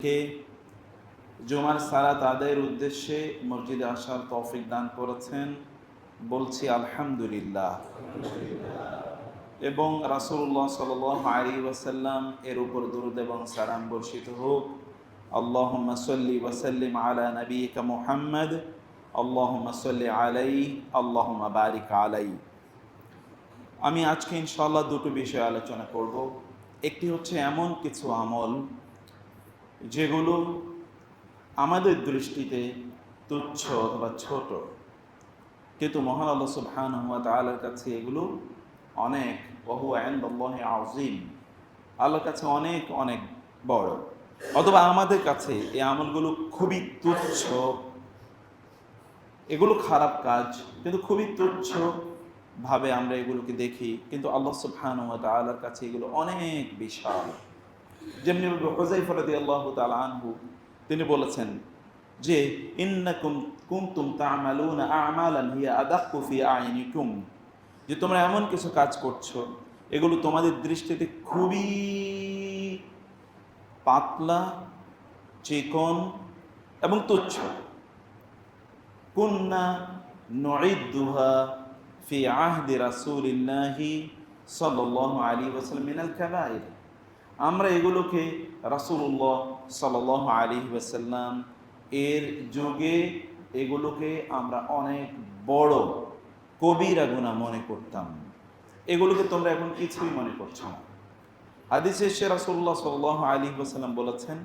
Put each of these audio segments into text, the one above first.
কে জুমার সালাত আদায়ের উদ্দেশ্যে মসজিদে আসার তৌফিক দান করেছেন, বলছি আলহামদুলিল্লাহ। এবং রাসূলুল্লাহ সাল্লাল্লাহু আলাইহি ওয়াসাল্লাম এর উপর দুরূদ এবং সালাম বর্ষিত হোক। আল্লাহুম্মা সাল্লি ওয়া সাল্লিম আলা নাবিয়িকা মুহাম্মদ, আল্লাহুম্মা সাল্লি আলাইহি, আল্লাহুম্মা বারিক আলাইহি। আমি আজকে ইনশাআল্লাহ দুটো বিষয় আলোচনা করব। একটি হচ্ছে এমন কিছু আমল যেগুলো আমাদের দৃষ্টিতে তুচ্ছ অথবা ছোট, কিন্তু মহান আল্লাহ সুবহানাহু ওয়া তাআলার কাছে এগুলো অনেক, ওয়া হুয়া ইনদাল্লাহি আযীম, আল্লাহর কাছে অনেক অনেক বড়। অথবা আমাদের কাছে এই আমলগুলো খুবই তুচ্ছ, এগুলো খারাপ কাজ, কিন্তু খুবই তুচ্ছ ভাবে আমরা এগুলোকে দেখি, কিন্তু আল্লাহ সুবহানাহু ওয়া তাআলার কাছে এগুলো অনেক বিশাল। যেমনি হুযায়ফা রাদিয়াল্লাহু তাআলা আনহু তিনি বলেছেন যে ইন্নাকুম কুনতুম তা'মালুনা আ'মালান হিয়া আদাক্কু ফি আ'ইনিকুম, যে তোমরা এমন কিছু কাজ করছো এগুলো তোমাদের দৃষ্টিতে খুবই পাতলা, চিকন এবং তুচ্ছ। কুন্না নুইদ্দুহা ফি আহদি রাসূলিল্লাহি সাল্লাল্লাহু আলাইহি ওয়াসাল্লাম মিনাল কাবাইর, আমরা এগুলোকে রাসূলুল্লাহ সাল্লাল্লাহু আলাইহি ওয়াসাল্লাম এর যুগে এগুলোকে আমরা অনেক বড় কবিরা গুনাহ মনে করতাম, এগুলোকে তোমরা এখন কিছুই মনে করছো না। হাদিসে এসে রাসূলুল্লাহ সাল্লাল্লাহু আলাইহি ওয়াসাল্লাম বলেছেন,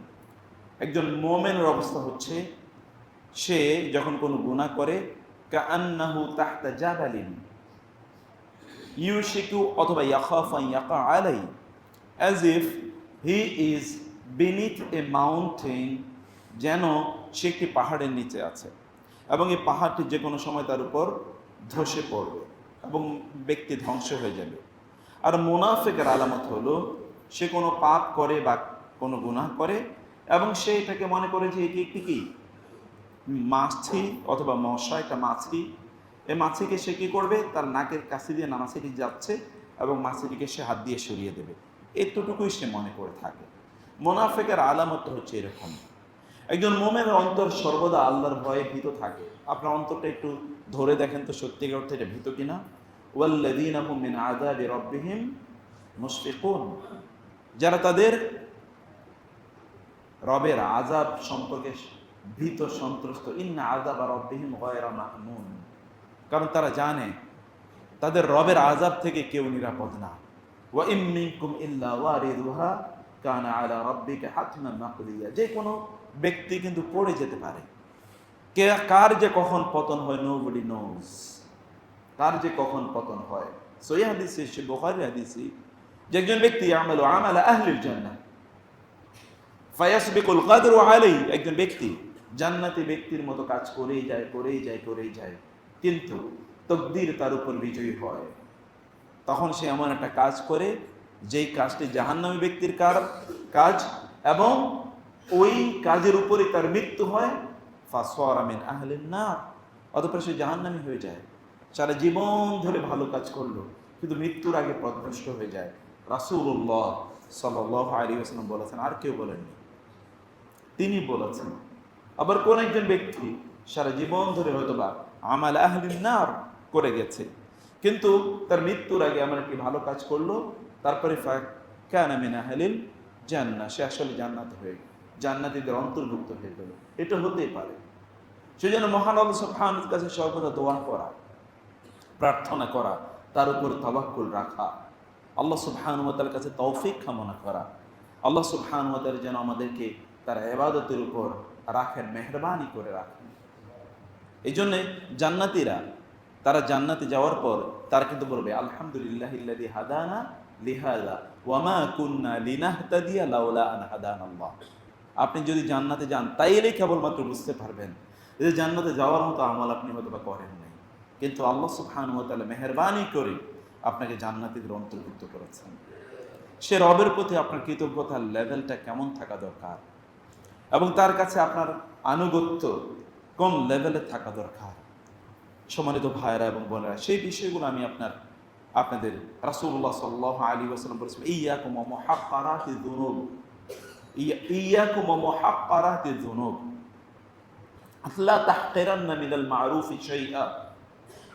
একজন মুমিনের অবস্থা হচ্ছে সে যখন কোনো গুনাহ করে কাআন্নাহু তাহতা জাবালিন ইউশিকু অথবা ইয়াখাফু ইয়াকা আলাই, as if he is beneath a mountain, যেন সে একটি পাহাড়ের নিচে আছে এবং এই পাহাড়টি যে কোনো সময় তার উপর ধসে পড়বে এবং ব্যক্তি ধ্বংস হয়ে যাবে। আর মুনাফিকের আলামত হলো সে কোনো পাপ করে বা কোনো গুনাহ করে এবং সে এটাকে মনে করে যে এটি একটি কি মাছি অথবা মশা, একটা মাছি। এই মাছিকে সে কী করবে, তার নাকের কাছে দিয়ে না মাছিটি যাচ্ছে এবং মাছিটিকে সে হাত দিয়ে সরিয়ে দেবে, এতটুকুই সে মনে করে থাকে। মুনাফিকের আলামত হচ্ছে এরকম। একজন মুমিনের অন্তর সর্বদা আল্লাহর ভয়ে ভীত থাকে। আপনার অন্তরটা একটু ধরে দেখেন তো সত্যিকার অর্থে এটা ভীত কিনা। ওয়াল্লাযীনা হুম মিন আযাবি রাব্বিহিম মুশফিকুন, যারা তাদের রবের আযাব সম্পর্কে ভীত সন্ত্রস্ত। ইন্না আযাবা রাব্বিহিম গায়রা মা'মুন, কারণ তারা জানে তাদের রবের আযাব থেকে কেউ নিরাপদ না। ওয়া ইম মিনকুম ইল্লা ওয়ারিদুহা কানা আলা রাব্বিকা হাতমান মাকদিয়া, যে কোনো ব্যক্তি কিন্তু পড়ে যেতে পারে। কে কার যে কখন পতন হয় নোবডি নোজ, কার যে কখন পতন হয়। সহিহ হাদিসে এসেছে, বুখারীর হাদিসে, যে একজন ব্যক্তি আমালু আমালা আহলিল জান্নাহ ফায়াসবিকুল কদরু আলাইহি, একজন ব্যক্তি জান্নাতি ব্যক্তির মতো কাজ করেই যায়, কিন্তু তকদির তার উপর বিজয়ী হয়। তখন সে এমন একটা কাজ করে যেই কাজটি জাহান্নামী ব্যক্তির কাজ এবং ওই কাজের উপরে তার মৃত্যু হয়। ফাসওয়ারা মিন আহলিন নার, অতঃপর সে জাহান্নামী হয়ে যায়। সারা জীবন ধরে ভালো কাজ করলো কিন্তু মৃত্যুর আগে পথভ্রষ্ট হয়ে যায়। রাসূলুল্লাহ সাল্লাল্লাহু আলাইহি ওয়াসাল্লাম বলেছেন, আর কেউ বলেননি, তিনি বলেছেন। আবার কোন একজন ব্যক্তি সারা জীবন ধরে হয়তোবা আমাল আহলিন নার করে গেছে, কিন্তু তার মৃত্যুর আগে এমন একটি ভালো কাজ করলো, তারপরে কানা মিন আহলিল জান্নাহ, সে আসলে জান্নাতীদের অন্তর্ভুক্ত হয়ে গেল। এটা হতেই পারে। সেজন্য মহান আল্লাহ সুবহানাহু কাছে সর্বদা দোয়া করা, প্রার্থনা করা, তার উপর তাওয়াক্কুল রাখা, আল্লাহ সুবহানাহু ওয়া তাআলার কাছে তৌফিক কামনা করা। আল্লাহ সুবহানাহু ওয়া তাআলা যেন আমাদেরকে তার ইবাদতের উপর রাখেন, মেহেরবানি করে রাখেন। এই জন্যে জান্নাতীরা তারা জান্নাতে যাওয়ার পর তারা কিন্তু বলবে আলহামদুলিল্লাহিল্লাযী হাদানা লিহাযা ওয়া মা কুন্না লিনাহতাদিয়া লাউলা আন হাদানাল্লাহ। আপনি যদি জান্নাতে যান তাইলেই কেবলমাত্র বুঝতে পারবেন যে জান্নাতে যাওয়ার মতো আমল আপনি হয়তো করেন নাই, কিন্তু আল্লাহ সুবহানাহু ওয়া তাআলা মেহেরবানি করে আপনাকে জান্নাতীদের অন্তর্ভুক্ত করেছেন। সে রবের প্রতি আপনার কৃতজ্ঞতার লেভেলটা কেমন থাকা দরকার এবং তার কাছে আপনার আনুগত্য কোন লেভেলে থাকা দরকার। সম্মানিত ভাইয়েরা এবং বোনেরা, সেই বিষয়গুলো আমি আপনাদের রাসূলুল্লাহ সাল্লাল্লাহু আলাইহি ওয়াসাল্লাম বলেছেন, ইয়্যাকুম ওয়া মুহাক্কারাতিয যুনুব, ইয়াকুম ওয়া মুহাক্কারাতিয যুনুব, লা তাহকিরান্না মিনাল মা'রুফি শাইআ,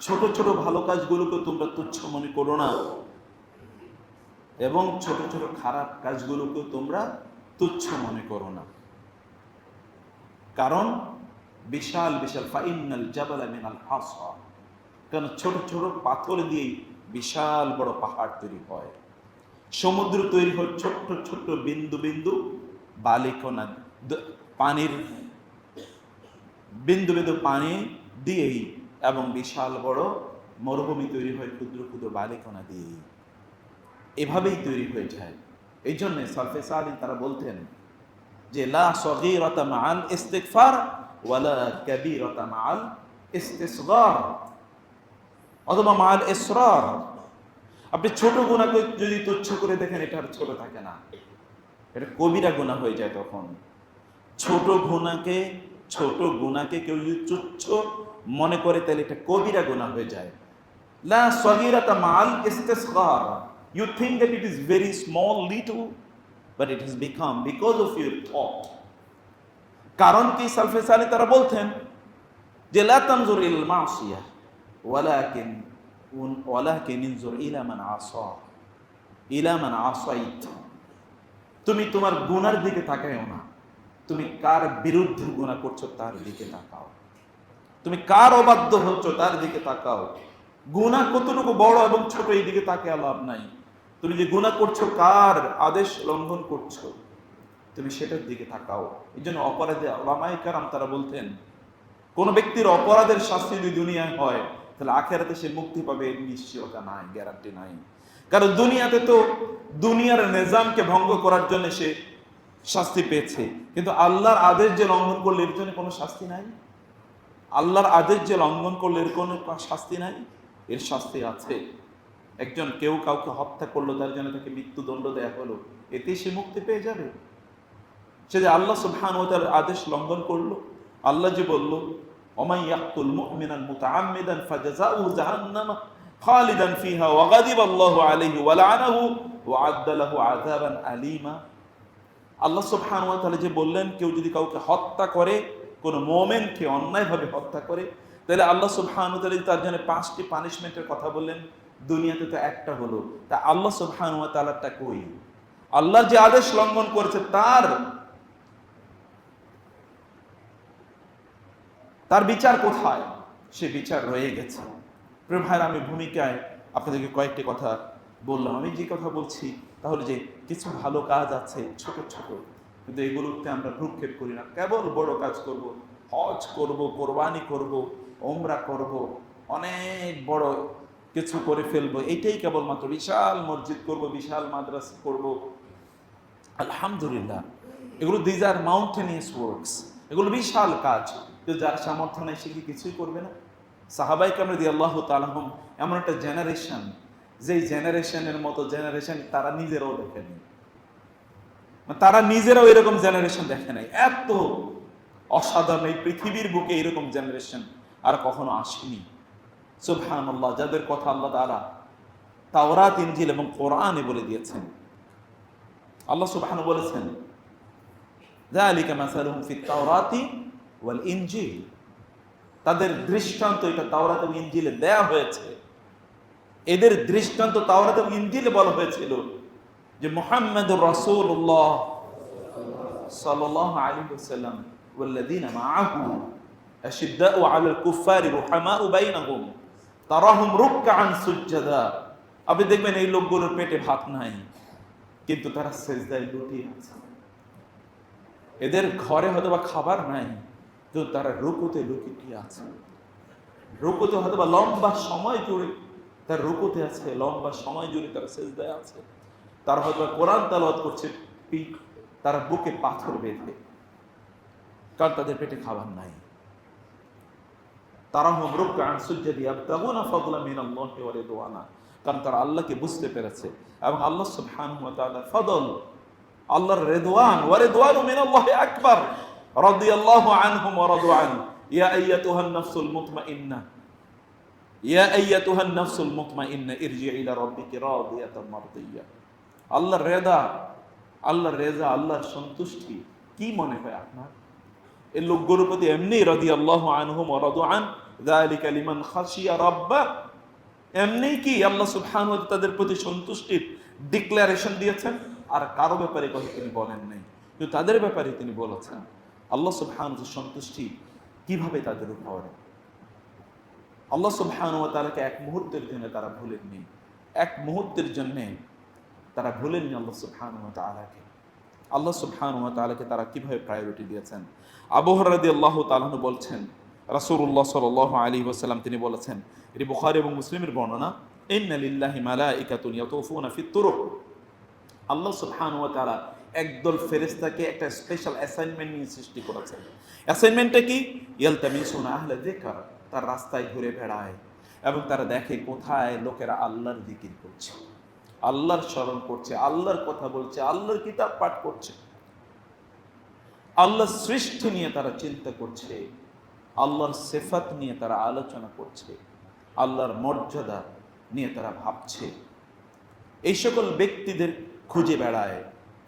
ছোট ছোট ভালো কাজগুলোকে তোমরা তুচ্ছ মনে করো না, এবং ছোট ছোট খারাপ কাজগুলোকে তোমরা তুচ্ছ মনে করো না। কারণ বিশাল বিশাল ফাইনাল জাবালা মিনাল হাসা, কারণ ছোট ছোট পাথর দিয়ে বিশাল বড় পাহাড় তৈরি হয়। সমুদ্র তৈরি হয় ছোট্ট ছোট্ট বিন্দু বিন্দু বালিকণা, পানির বিন্দু বিন্দু পানি দিয়েই, এবং বিশাল বড় মরুভূমি তৈরি হয় ক্ষুদ্র ক্ষুদ্র বালিকণা দিয়েই। এভাবেই তৈরি হয়ে যায়। এই জন্য সালফে সালিহিন তারা বলতেন যে লা সগীরাতা মাআল ইস্তিগফার ওয়ালা কাবীরাতা মাআল ইস্তিসগার, অথবা মাআল ইসরার। আপনি ছোট গুনাহকে যদি তুচ্ছ করে দেখেন, এটা আর ছোট থাকে না, এটা কবিরা গুনাহ হয়ে যায়। তখন ছোট গুনাহকে কেউ যদি তুচ্ছ মনে করে, তাহলে এটা কবিরা গুনাহ হয়ে যায়। লা সগীরাতা মাআল ইস্তিসগার, you think that it is very small, little, but it has become because of your thought. কারণ কি সালফে সালিহিন তারা বলতেন যে লা তানজুর ইলাল মাসিয়া ওয়ালাকিন ইনজুর ইলা মান আসাইত। তুমি তোমার গুনার দিকে তাকাও না, তুমি কার বিরুদ্ধে গুনাহ করছো তার দিকে তাকাও, তুমি কার অবাধ্য হচ্ছ তার দিকে তাকাও। গুনাহ কতটুকু বড় এবং ছোট এই দিকে তাকিয়ে লাভ নাই। তুমি যে গুনাহ করছো, কার আদেশ লঙ্ঘন করছো, তুমি সেটার দিকে তাকাও। এই জন্য অপরাধে উলামায়ে কেরাম তারা বলতেন, কোন ব্যক্তির অপরাধের শাস্তি যদি দুনিয়ায় হয়, তাহলে আখিরাতে সে মুক্তি পাবে এর নিশ্চয়তা নাই, গ্যারান্টি নাই। কারণ দুনিয়াতে তো দুনিয়ার নিজামকে ভঙ্গ করার জন্য সে শাস্তি পেয়েছে, কিন্তু আল্লাহর আদেশ যে লঙ্ঘন করলে এর জন্য কোনো শাস্তি নাই। আল্লাহর আদেশ যে লঙ্ঘন করলে এর কোনো শাস্তি নাই, এর শাস্তি আছে। কেউ কাউকে হত্যা করলো, তার জন্য তাকে মৃত্যুদণ্ড দেয়া হলো, এতে সে মুক্তি পেয়ে যাবে। সে যে আল্লাহ সুবহানাহু ওয়া তাআলার আদেশ লঙ্ঘন করলো, আল্লাহ যে বলল ওমাই ইয়াকতুল মুমিনান মুতাআম্মিদান ফাজাযাউহু জাহান্নাম খালিদান ফিহা ওয়া গাদিবাল্লাহু আলাইহি ওয়া লা'নাহু ওয়া আ'আদ্দা লাহু আযাবান আলীমা। আল্লাহ সুবহানাহু ওয়া তাআলা যে বললেন, কেউ যদি কাউকে হত্যা করে, কোন মুমিনকে অন্যায়ভাবে হত্যা করে, তাহলে আল্লাহ সুবহানাহু ওয়া তাআলা তার জন্য 5টি পানিশমেন্টের কথা বললেন। দুনিয়াতে তো একটা হলো, তা আল্লাহ সুবহানাহু ওয়া তাআলাটা কই? আল্লাহর যে আদেশ লঙ্ঘন করেছে তার বিচার কোথায়? সে বিচার রয়ে গেছে। প্রিয় ভাইরা, আমি ভূমিকায় আপনাদেরকে কয়েকটি কথা বললাম। আমি যে কথা বলছি তাহলে যে কিছু ভালো কাজ আছে ছোট ছোট, কিন্তু এগুলোতে আমরা ভ্রুক্ষেপ করি না। কেবল বড় কাজ করব, হজ করব, কোরবানি করব, ওমরা করব, অনেক বড় কিছু করে ফেলবো, এইটাই কেবলমাত্র। বিশাল মসজিদ করব, বিশাল মাদ্রাসা করব, আলহামদুলিল্লাহ, এগুলো দিজ আর মাউন্টেনিয়াস ওয়ার্কস, এগুলো বিশাল কাজ। কিন্তু যার সামর্থ্য নেই সে কি কিছুই করবে না? সাহাবায়ে কেরাম রাদিয়াল্লাহু তাআলা আনহুম এমন একটা জেনারেশন, যেই জেনারেশনের মতো জেনারেশন তারা নিজেরাও দেখেনি, তারা নিজেরাও এরকম জেনারেশন দেখে নাই। এত অসাধারণ এই পৃথিবীর বুকে এরকম জেনারেশন আর কখনো আসেনি। সুবহানাল্লাহ, যাদের কথা আল্লাহ তাআলা তাওরাত, ইনজিল এবং কোরআনে বলে দিয়েছেন। আল্লাহ সুবহানাহু বলেছেন, যালিকা মাসালুহুম ফিত তাওরাতি ওয়াল ইনজিল, তাদের দৃষ্টান্ত এটা তাওরাত এবং ইনজিলে দেয়া হয়েছে। এদের দৃষ্টান্ত তাওরাত এবং ইনজিলে বলা হয়েছিল যে মুহাম্মাদুর রাসূলুল্লাহ সাল্লাল্লাহু আলাইহি ওয়াসাল্লাম ওয়াল্লাযীনা মাআহু আশিদ্দাউ আলাল কুফফারি রুহামাউ বাইনাহুম তারাহুম রুকআন সুজদা। আপনি দেখবেন এই লোকগুলোর পেটে ভাত নাই, কিন্তু তারা সিজদায় লুটিয়ে আছে। এদের ঘরে হয়তো বা খাবার নাই, কিন্তু তারা রুকুতে লুটিয়ে আছে। রুকুতে হয়তো বা লম্বা সময় জুড়ে তার রুকুতে আছে, লম্বা সময় জুড়ে তারা সিজদায় আছে। তারা হয়তো কোরআন তেলাওয়াত করছে, তারা বুকে পাথর বেঁধে, কারণ তাদের পেটে খাবার নাই। তারাহুম রুকআন সুজদা ইয়াবতাগুনা ফাদলাম মিনাল্লাহি ওয়া রিদওয়ানা, কারণ তারা আল্লাহকে বুঝতে পেরেছে এবং আল্লাহ সুবহানাহু ওয়া তাআলার ফদল, আল্লাহর রিদওয়ান, ওয়া রিদওয়ানু মিনাল্লাহি আকবার রাদিয়াল্লাহু আনহুম ওয়া রাদু আন। ইয়া আইয়াতুহান নাফসুল মুতমাইন্না, ইয়া আইয়াতুহান নাফসুল মুতমাইন্না ইরজিই ইলা রাব্বিকি রাদিয়াতাম মারদিয়া। আল্লাহর রেদা আল্লাহর রেজা, আল্লাহর সন্তুষ্টি কি মনে হয় আপনার? এই লোকগুলোর প্রতি এমনি রাদিয়াল্লাহু আনহুম ওয়া রাদু আন যালিকা লিমান খাশিয়া রাব্বাহ, এমনি কি আল্লাহ সুবহানাহু ওয়া তাআলা তাদের প্রতি সন্তুষ্টির ডিক্লারেশন দিয়েছেন? আর কারো ব্যাপারে কথা তিনি বলেন নাই, কিন্তু তাদের ব্যাপারে তিনি বলেছেন আল্লাহ সুবহানাহু ওয়া তাআলার সন্তুষ্টি কিভাবে তাদের উপর। আল্লাহ সুবহানাহু ওয়া তাআলাকে এক মুহূর্তের জন্য তারা ভুলেননি, এক মুহূর্তের জন্য তারা ভুলেননি আল্লাহ সুবহানাহু ওয়া তাআলাকে। আল্লাহ সুবহানাহু ওয়া তাআলাকে তারা কিভাবে প্রায়োরিটি দিয়েছেন। আবু হুরায়রা রাদিয়াল্লাহু তাআলা আনহু বলছেন, রাসূলুল্লাহ সাল্লাল্লাহু আলাইহি ওয়াসাল্লাম তিনি বলেছেন, এটি বুখারী এবং মুসলিমের বর্ণনা, ইন্না লিল্লাহি মালাইকাতুন ইয়াতুফুনা ফিত তুরুক। আল্লাহ সুবহানাহু ওয়া তাআলা একদল ফেরেশতাকে একটা স্পেশাল অ্যাসাইনমেন্ট নিয়ে সৃষ্টি করেছেন। অ্যাসাইনমেন্টটা কি? ইয়ালতামিসুনা আহলা যিকর, তার রাস্তায় ঘুরে বেড়ায় এবং তারা দেখে কোথায় লোকেরা আল্লাহর জিকির করছে, আল্লাহর স্মরণ করছে, আল্লাহর কথা বলছে, আল্লাহর কিতাব পাঠ করছে, আল্লাহর সৃষ্টি নিয়ে তারা চিন্তা করছে, আল্লাহর সিফাত নিয়ে তারা আলোচনা করছে, আল্লাহর মর্যাদা নিয়ে তারা ভাবছে। এই সকল ব্যক্তিদের খুঁজে বেড়ায়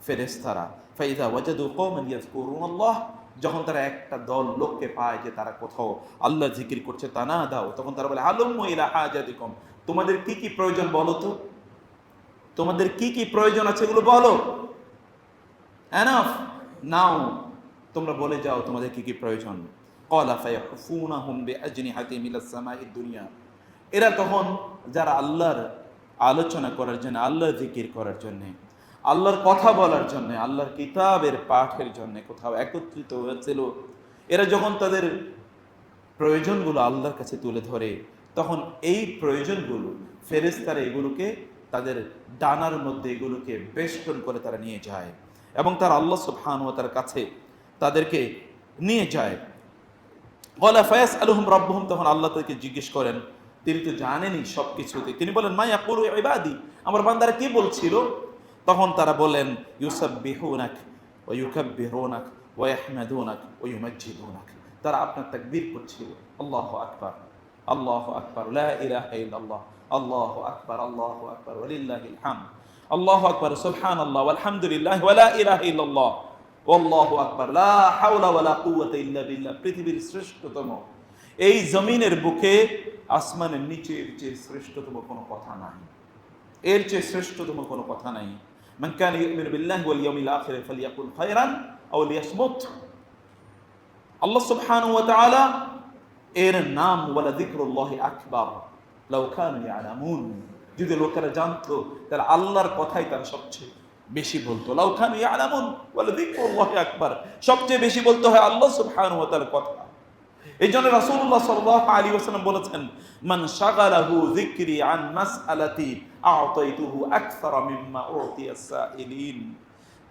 ফেরেশতারা। ফাইযা ওয়াজাদু কওমান ইয়াযকুরুনাল্লাহ, যখন তারা একটা দল লোককে পায় যে তারা কোথাও আল্লাহ জিকির করছে, তানা দাও, তখন তারা বলে হালুম্মু ইলা হাজাতিকুম, তোমাদের কি কি প্রয়োজন বলো তো, তোমাদের কি কি প্রয়োজন আছে এগুলো বলো, এনাফ নাও, তোমরা বলে যাও তোমাদের কি কি প্রয়োজন। ক্বালা ফায়াহফুনাহুম বিআজনিহাতিহিম ইলাস সামাইদ দুনিয়া, এরা তখন যারা আল্লাহর আলোচনা করার জন্য, আল্লাহর জিকির করার জন্য, আল্লাহর কথা বলার জন্য, আল্লাহর কিতাবের পাঠের জন্য কোথাও একত্রিত হয়েছিল, এরা যখন তাদের প্রয়োজনগুলো আল্লাহর কাছে তুলে ধরে, তখন এই প্রয়োজনগুলো ফেরেশতারা এগুলোকে তাদের ডানার মধ্যে এগুলোকে বেষ্টন করে তারা নিয়ে যায় এবং তারা আল্লাহ সুবহানাহু ওয়া তাআলার কাছে তাদেরকে নিয়ে যায়। ওয়ালা ফায়াসআলুহুম রাব্বুহুম, তখন আল্লাহ তাদেরকে জিজ্ঞেস করেন, তিনি তো জানেনই সব কিছুতে, তিনি বলেন মা ইয়াকুলু ইবাদি, আমার বান্দারা কি বলছিল? তখন তারা বলেন ইউসাব্বিহুনাক ওয়া ইউকাব্বিরুনাক ওয়া ইয়াহমাদুনাক ওয়া ইউমাজ্জিদুনাক, তারা আপনার তাকবীর করছিল, আল্লাহু আকবার, আল্লাহু আকবার, লা ইলাহা ইল্লাল্লাহ, আল্লাহু আকবার, আল্লাহু আকবার, ওয়ালিল্লাহিল হামদ, আল্লাহু আকবার, সুবহানাল্লাহ ওয়ালহামদুলিল্লাহ ওয়া লা ইলাহা ইল্লাল্লাহ আল্লাহু আকবার, লা হাওলা ওয়ালা কুওয়াতা ইল্লা বিল্লাহ। পৃথিবীর শ্রেষ্ঠতম, এই জমিনের বুকে আসমানের নিচে এর চেয়ে শ্রেষ্ঠতম কোনো কথা নাই, এর চেয়ে শ্রেষ্ঠতম কোনো কথা নাই। মান কানা ইউমিনু বিল্লাহি ওয়াল ইয়াউমিল আখির ফালইয়াকুল খায়রান আও লিয়াসমুত। আল্লাহ সুবহানাহু ওয়া তাআলা এর নাম ওয়ালা যিকরুল্লাহি আকবার লাউ কানু ইয়ালামুন, যদি লোকেরা জানতো তাহলে আল্লাহর কথাই তারা সবচেয়ে বেশি বলতো। লাউ কানু ইয়ালামুন ওয়ালা যিকরুল্লাহি আকবার, সবচেয়ে বেশি বলতে হয় আল্লাহ সুবহানাহু ওয়া তাআলার কথা। এই জন্য রাসূলুল্লাহ সাল্লাল্লাহু আলাইহি ওয়াসাল্লাম বলেছেন, মান শাগালাহু যিকরি আন মাসআলাতি আ'তাইতুহু আকসারা মিম্মা উ'তিয়াস সাইলিন,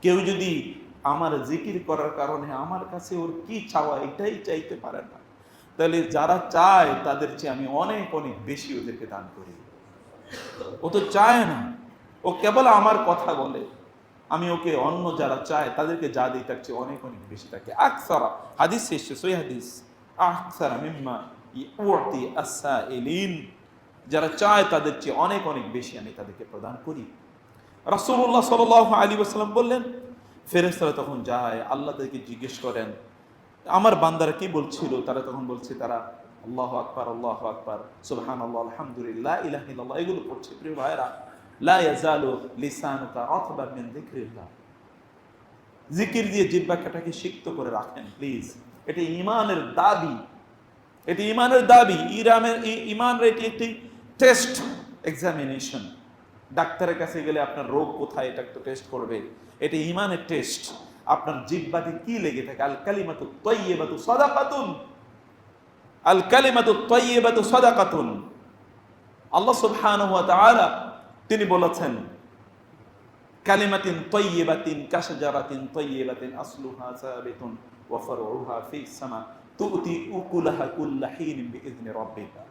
কেউ যদি আমার জিকির করার কারণে আমার কাছে ওর কি চাওয়া এটাই চাইতে পারে না, তাহলে যারা চায় তাদের চেয়ে আমি অনেক অনেক বেশি ওদেরকে দান করি। ও তো চায় না, ও কেবল আমার কথা বলে, আমি ওকে অন্য যারা চায় তাদেরকে যা দিই তার চেয়ে অনেক অনেক বেশি থাকে। আকসারা, হাদিস শেষ, সহিহ হাদিস, আকসারা মিম্মা ইউতি আস-সাইলিন, যারা চায় তাদের চেয়ে অনেক অনেক বেশি আমি তাদেরকে প্রদান করি। রাসূলুল্লাহ সাল্লাল্লাহু আলাইহি ওয়াসাল্লাম বললেন, ফেরেশতারা তখন যায়, আল্লাহ তাদেরকে জিজ্ঞেস করেন আমার বান্দারা কি বলছিল, তারা তখন বলছে তারা আল্লাহু আকবার, আল্লাহু আকবার, সুবহানাল্লাহ, আলহামদুলিল্লাহ, লা ইলাহা ইল্লাল্লাহ এগুলো পড়ছে। প্রিয় ভাইরা, লা ইয়াজালু লিসানুকা রাতবান মিন যিকরিল্লাহ, জিকির দিয়ে জিহ্বাটাকে সিক্ত করে রাখেন প্লিজ। এটা ঈমানের দাবি, এটা ঈমানের দাবি। ঈমানের এটি একটি টেস্ট এক্সামিনেশন। ডাক্তারের কাছে গেলে আপনার রোগ কোথায় এটা একটু টেস্ট করবে, এটা ঈমানের টেস্ট। আপনার জিহ্বাতে কি লেগে থাকে? আল কালিমাতু তাইয়্যিবাতু সাদাকাতুন, আল কালিমাতু তাইয়্যিবাতু সাদাকাতুন। আল্লাহ সুবহানাহু ওয়া তাআলা তিনি বলেছেন, কালিমাতিন তাইয়্যিবাতিন কাশজারাতিন তাইয়্যিবাতিন আসলুহা সাবিতুন ওয়া ফারউহা ফিস সামা তুতি উকুলাহা কুল্লা হিনিন বিইذن রাব্বিকা।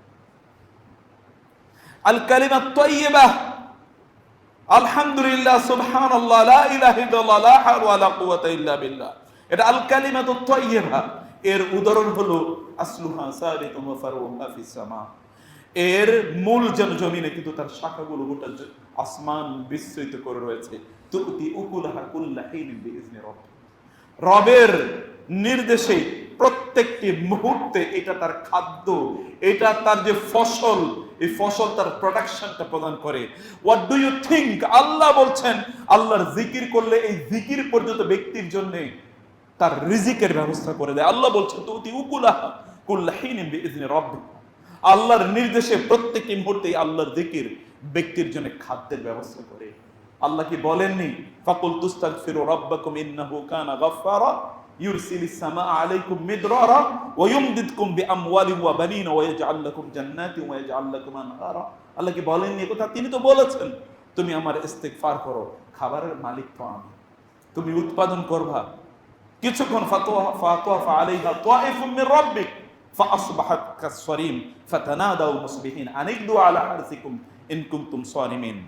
আল কালিমাত তাইয়্যিবাহ, আলহামদুলিল্লাহ, সুবহানাল্লাহ, লা ইলাহা ইল্লাল্লাহ, লা হাওলা ওয়ালা কুওয়াতা ইল্লা বিল্লাহ, এটা আল কালিমাতুত তাইয়্যিবা। এর উদাহরণ হলো আসলুহা সাবিতুন ওয়া ফারউহা ফিস সামা, এর মূল যেন জমিনে কিন্তু তার শাখাগুলো গোটা আসমান বিস্তৃত করে রয়েছে। তুতি উকুলাহা কুল্লা হিনিন বিইজনি রাব্বিক। রবের নির্দেশে প্রত্যেকটি মুহূর্তে এটা তার খাদ্য, এটা তার যে ফসল, এই ফসল তার প্রোডাকশনটা প্রদান করে। What do you think? আল্লাহ বলছেন আল্লাহর জিকির করলে এই জিকির পর্যন্ত ব্যক্তির জন্য তার রিজিকের ব্যবস্থা করে দেয়। আল্লাহ বলছেন তুতি উকুলাহা কুল্লা হিনিন বিইজনি রাব্বিক। আল্লাহর নির্দেশে প্রত্যেকটি মুহূর্তে আল্লাহর জিকির ব্যক্তির জন্য খাদ্যের ব্যবস্থা করে। আল্লাহ কি বলেননি ফাকুল তুস্তাগফিরু রাব্বাকুম ইন্নাহু কানা গাফফারা ইউরসিলিস সামাআ আলাইকুম মিদরারা ওয়া ইউমদিদকুম বিআমওয়ালিন ওয়া বানিনা ওয়া ইয়াজআল লাকুম জান্নাতিন ওয়া ইয়াজআল লাকুম আনহারা। আল্লাহ কি বলেননি কথা? তিনি তো বলেছেন তুমি আমার ইস্তিগফার করো, খাবারের মালিক তো আমি, তুমি উৎপাদন করবা। কিছুক্ষণ ফাতাওয়া আলাইহা তাইফুম মির রাব্বিক ফাআসবাহাত কাসসারিম ফাতানাদাউ মুসবিহিন আনিগদু আলা হারসিকুম ইন কুনতুম সারিমিন।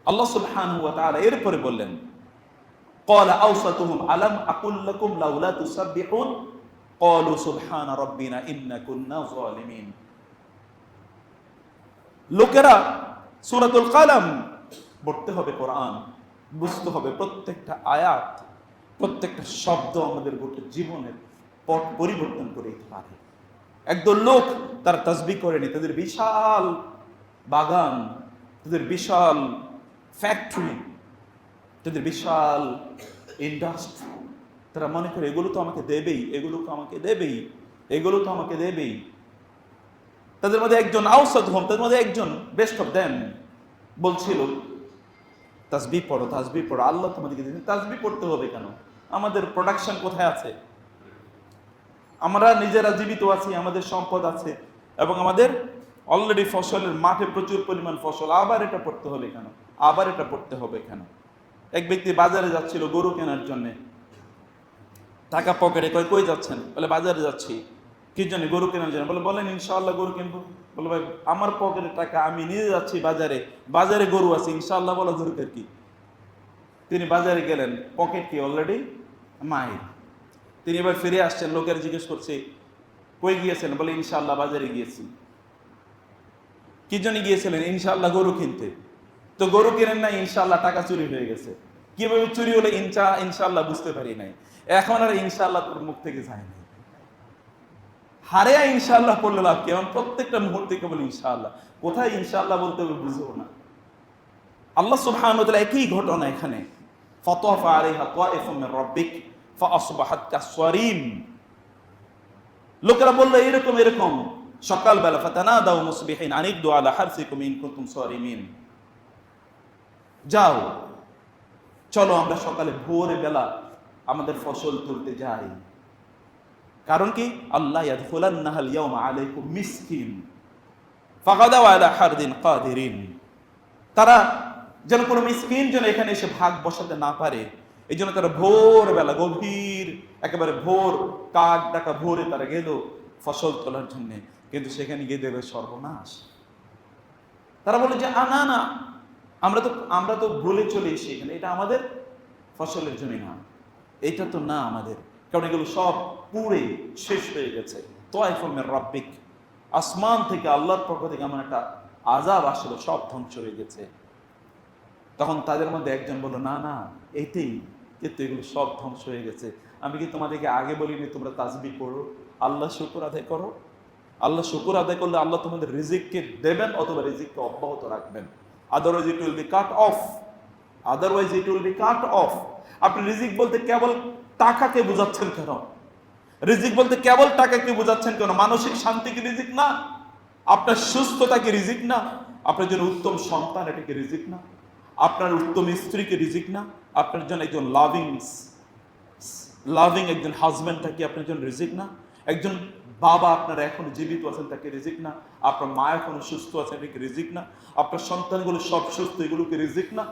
আল্লাহ সুবহানাহু ওয়া তাআলা এরপরে বললেন ক্বালা আওসাতুহুম আলাম আকুল লাকুম লাউলা তুসাব্বিহুন ক্বালু সুবহানা রাব্বিনা ইন্না কুন্না যালিমিন। লোকেরা সূরাতুল কালাম পড়তে হবে, কোরআন বুঝতে হবে, প্রত্যেকটা আয়াত, প্রত্যেকটা শব্দ আমাদের গোটা জীবনের পথ পরিবর্তন করে দিতে পারে। একদল লোক তারা তাসবিহ করেনি, তাদের বিশাল বাগান, তাদের বিশাল ফ্যাক্টরি, তাদের বিশাল ইন্ডাস্ট্রি, তারা মনে করে এগুলো তো আমাকে দেবেই, এগুলো তো আমাকে দেবেই, এগুলো তো আমাকে দেবেই। তাদের মধ্যে একজন আওসাতুহুম, তাদের মধ্যে একজন বেস্ট অফ দেম বলছিল তাসবিহ পড়ো, তাসবিহ পড়ো, আল্লাহ তোমাদেরকে দিয়েছেন, তাসবিহ পড়তে হবে কেন? আমাদের প্রোডাকশন কোথায় আছে? আমরা নিজেরা জীবিত আছি, আমাদের সম্পদ আছে এবং আমাদের অলরেডি ফসলের মাঠে প্রচুর পরিমাণ ফসল, আবার এটা পড়তে হবে কেন? আবার এটা পড়তে হবে কেন? এক ব্যক্তি বাজারে যাচ্ছিল গরু কেনার জন্য, টাকা পকেটে, কই যাচ্ছেন? বলে বাজারে যাচ্ছি। কি জন্য? গরু কেনার জন্য। বলেন ইনশাআল্লাহ গরু কিনবো। বলে ভাই আমার পকেটে টাকা, আমি নিজে যাচ্ছি বাজারে, বাজারে গরু আছে, ইনশাআল্লাহ বলা দরকার কি? তিনি বাজারে গেলেন, পকেট কি অলরেডি মায়ের। তিনি এবার ফিরে আসছেন, লোকের জিজ্ঞেস করছে কই গিয়েছেন? বলে ইনশাআল্লাহ বাজারে গিয়েছি। কি জন্য গিয়েছিলেন? ইনশাআল্লাহ গরু কিনতে। তো গরু কেনেন না, ইনশাআল্লাহ টাকা চুরি হয়ে গেছে। কিভাবে চুরি হলে ইনশাআল্লাহ বুঝতে পারি নাই। এখন আর ইনশাআল্লাহ তোর মুখ থেকে যায় না। হারে ইনশাআল্লাহ পড়লে লাভ কি? এখন প্রত্যেকটা মুহূর্তে কেবল ইনশাআল্লাহ। কোথায় ইনশাআল্লাহ বলতে হবে বুঝবো না। আল্লাহ সুবহানাহু ওয়া তাআলা একই ঘটনা এখানে ফাতাফা আলাইহা তাইফুম মির রাব্বিক ফাআসবাহাত কাসসারিম। লোকেরা বলল এরকম এরকম সকালবেলা ফাতানাদাউ মুসবিহিন আনিগদু আলা হারসিকুম ইন কুনতুম সারিমিন। যাও, চলো আমরা সকালে ভোরে বেলা আমাদের ফসল তুলতে যাই। কারণ কি? আল্লাহ ইয়াদখুলান্নাহাল ইয়াউমা আলাইকুম মিসকিন ফাগাদাউ আলা হারদিন কাদিরিন। তারা যেন কোনো মিসকিন যেন এখানে এসে ভাগ বসাতে না পারে, এই জন্য তারা ভোরবেলা গভীর একেবারে ভোর কাক ডাকা ভোরে তারা গেল ফসল তোলার জন্য, কিন্তু সেখানে গিয়ে দেবে সর্বনাশ। তারা বলে যে না না, আমরা তো ভুলে চলে এসে এখানে, এটা আমাদের ফসলের জন্য না, এটা তো না আমাদের, কারণ এগুলো সব পুড়ে শেষ হয়ে গেছে। তাইফুম মির রাব্বিক, আসমান থেকে আল্লাহর পক্ষ থেকে এমন একটা আযাব আসলো, সব ধ্বংস হয়ে গেছে। তখন তাদের মধ্যে একজন বলল না না, এইটাই, কিন্তু এগুলো সব ধ্বংস হয়ে গেছে। আমি কি তোমাদেরকে আগে বলিনি তোমরা তাসবিহ করো, আল্লাহ শুকর আদায় করো? আল্লাহ শুকর আদায় করলে আল্লাহ তোমাদের রিজিককে দেবেন অথবা রিজিককে অব্যাহত রাখবেন। Otherwise it will be cut off, otherwise it will be cut off. আপনি রিজিক বলতে কেবল টাকাকে বোঝাচ্ছেন কেন? রিজিক বলতে কেবল টাকাকে বোঝাচ্ছেন কেন? মানসিক শান্তি কি রিজিক না? আপনার সুস্থতা কি রিজিক না? আপনার জন্য উত্তম সন্তান, এটা কি রিজিক না? আপনার উত্তম স্ত্রীকে রিজিক না? আপনার জন্য একজন লাভিং একজন হাজব্যান্ডটা কি আপনার জন্য রিজিক না? একজন বাবা আপনার এখন জীবিত আছেন, তাকে রিজিক না? আপনার মা এখনো সুস্থ আছে, এটা কি রিজিক না? আপনার সন্তানগুলো সব সুস্থ, এগুলোকে রিজিক না?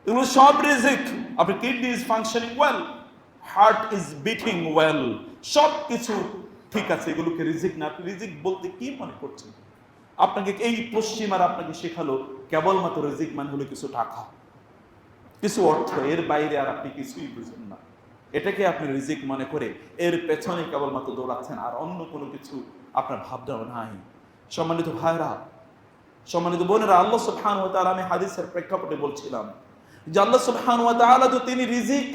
এগুলো সব রিজিক। আপনার kidney is functioning well, heart is beating well, সব কিছু ঠিক আছে, এগুলোকে রিজিক না? আপনি রিজিক বলতে কি মনে করছেন? আপনাকে এই পশ্চিমার আপনাকে শেখালো কেবলমাত্র রিজিক মানে হলো কিছু টাকা, কিছু অর্থ, এর বাইরে আর আপনি কিছুই বুঝেন না। এটাকে আপনি রিজিক মনে করে এর পেছনে কেবলমাত্র দৌড়াচ্ছেন, আর অন্য কোনো কিছু আপনার ভাবনাও নাই। সম্মানিত ভাইরা, সম্মানিত বোনেরা, আল্লাহ সুবহানাহু ওয়া তাআলা, আমি হাদিসের প্রেক্ষাপটে বলছিলাম যে আল্লাহ সুবহানাহু ওয়া তাআলা তো তিনি রিজিক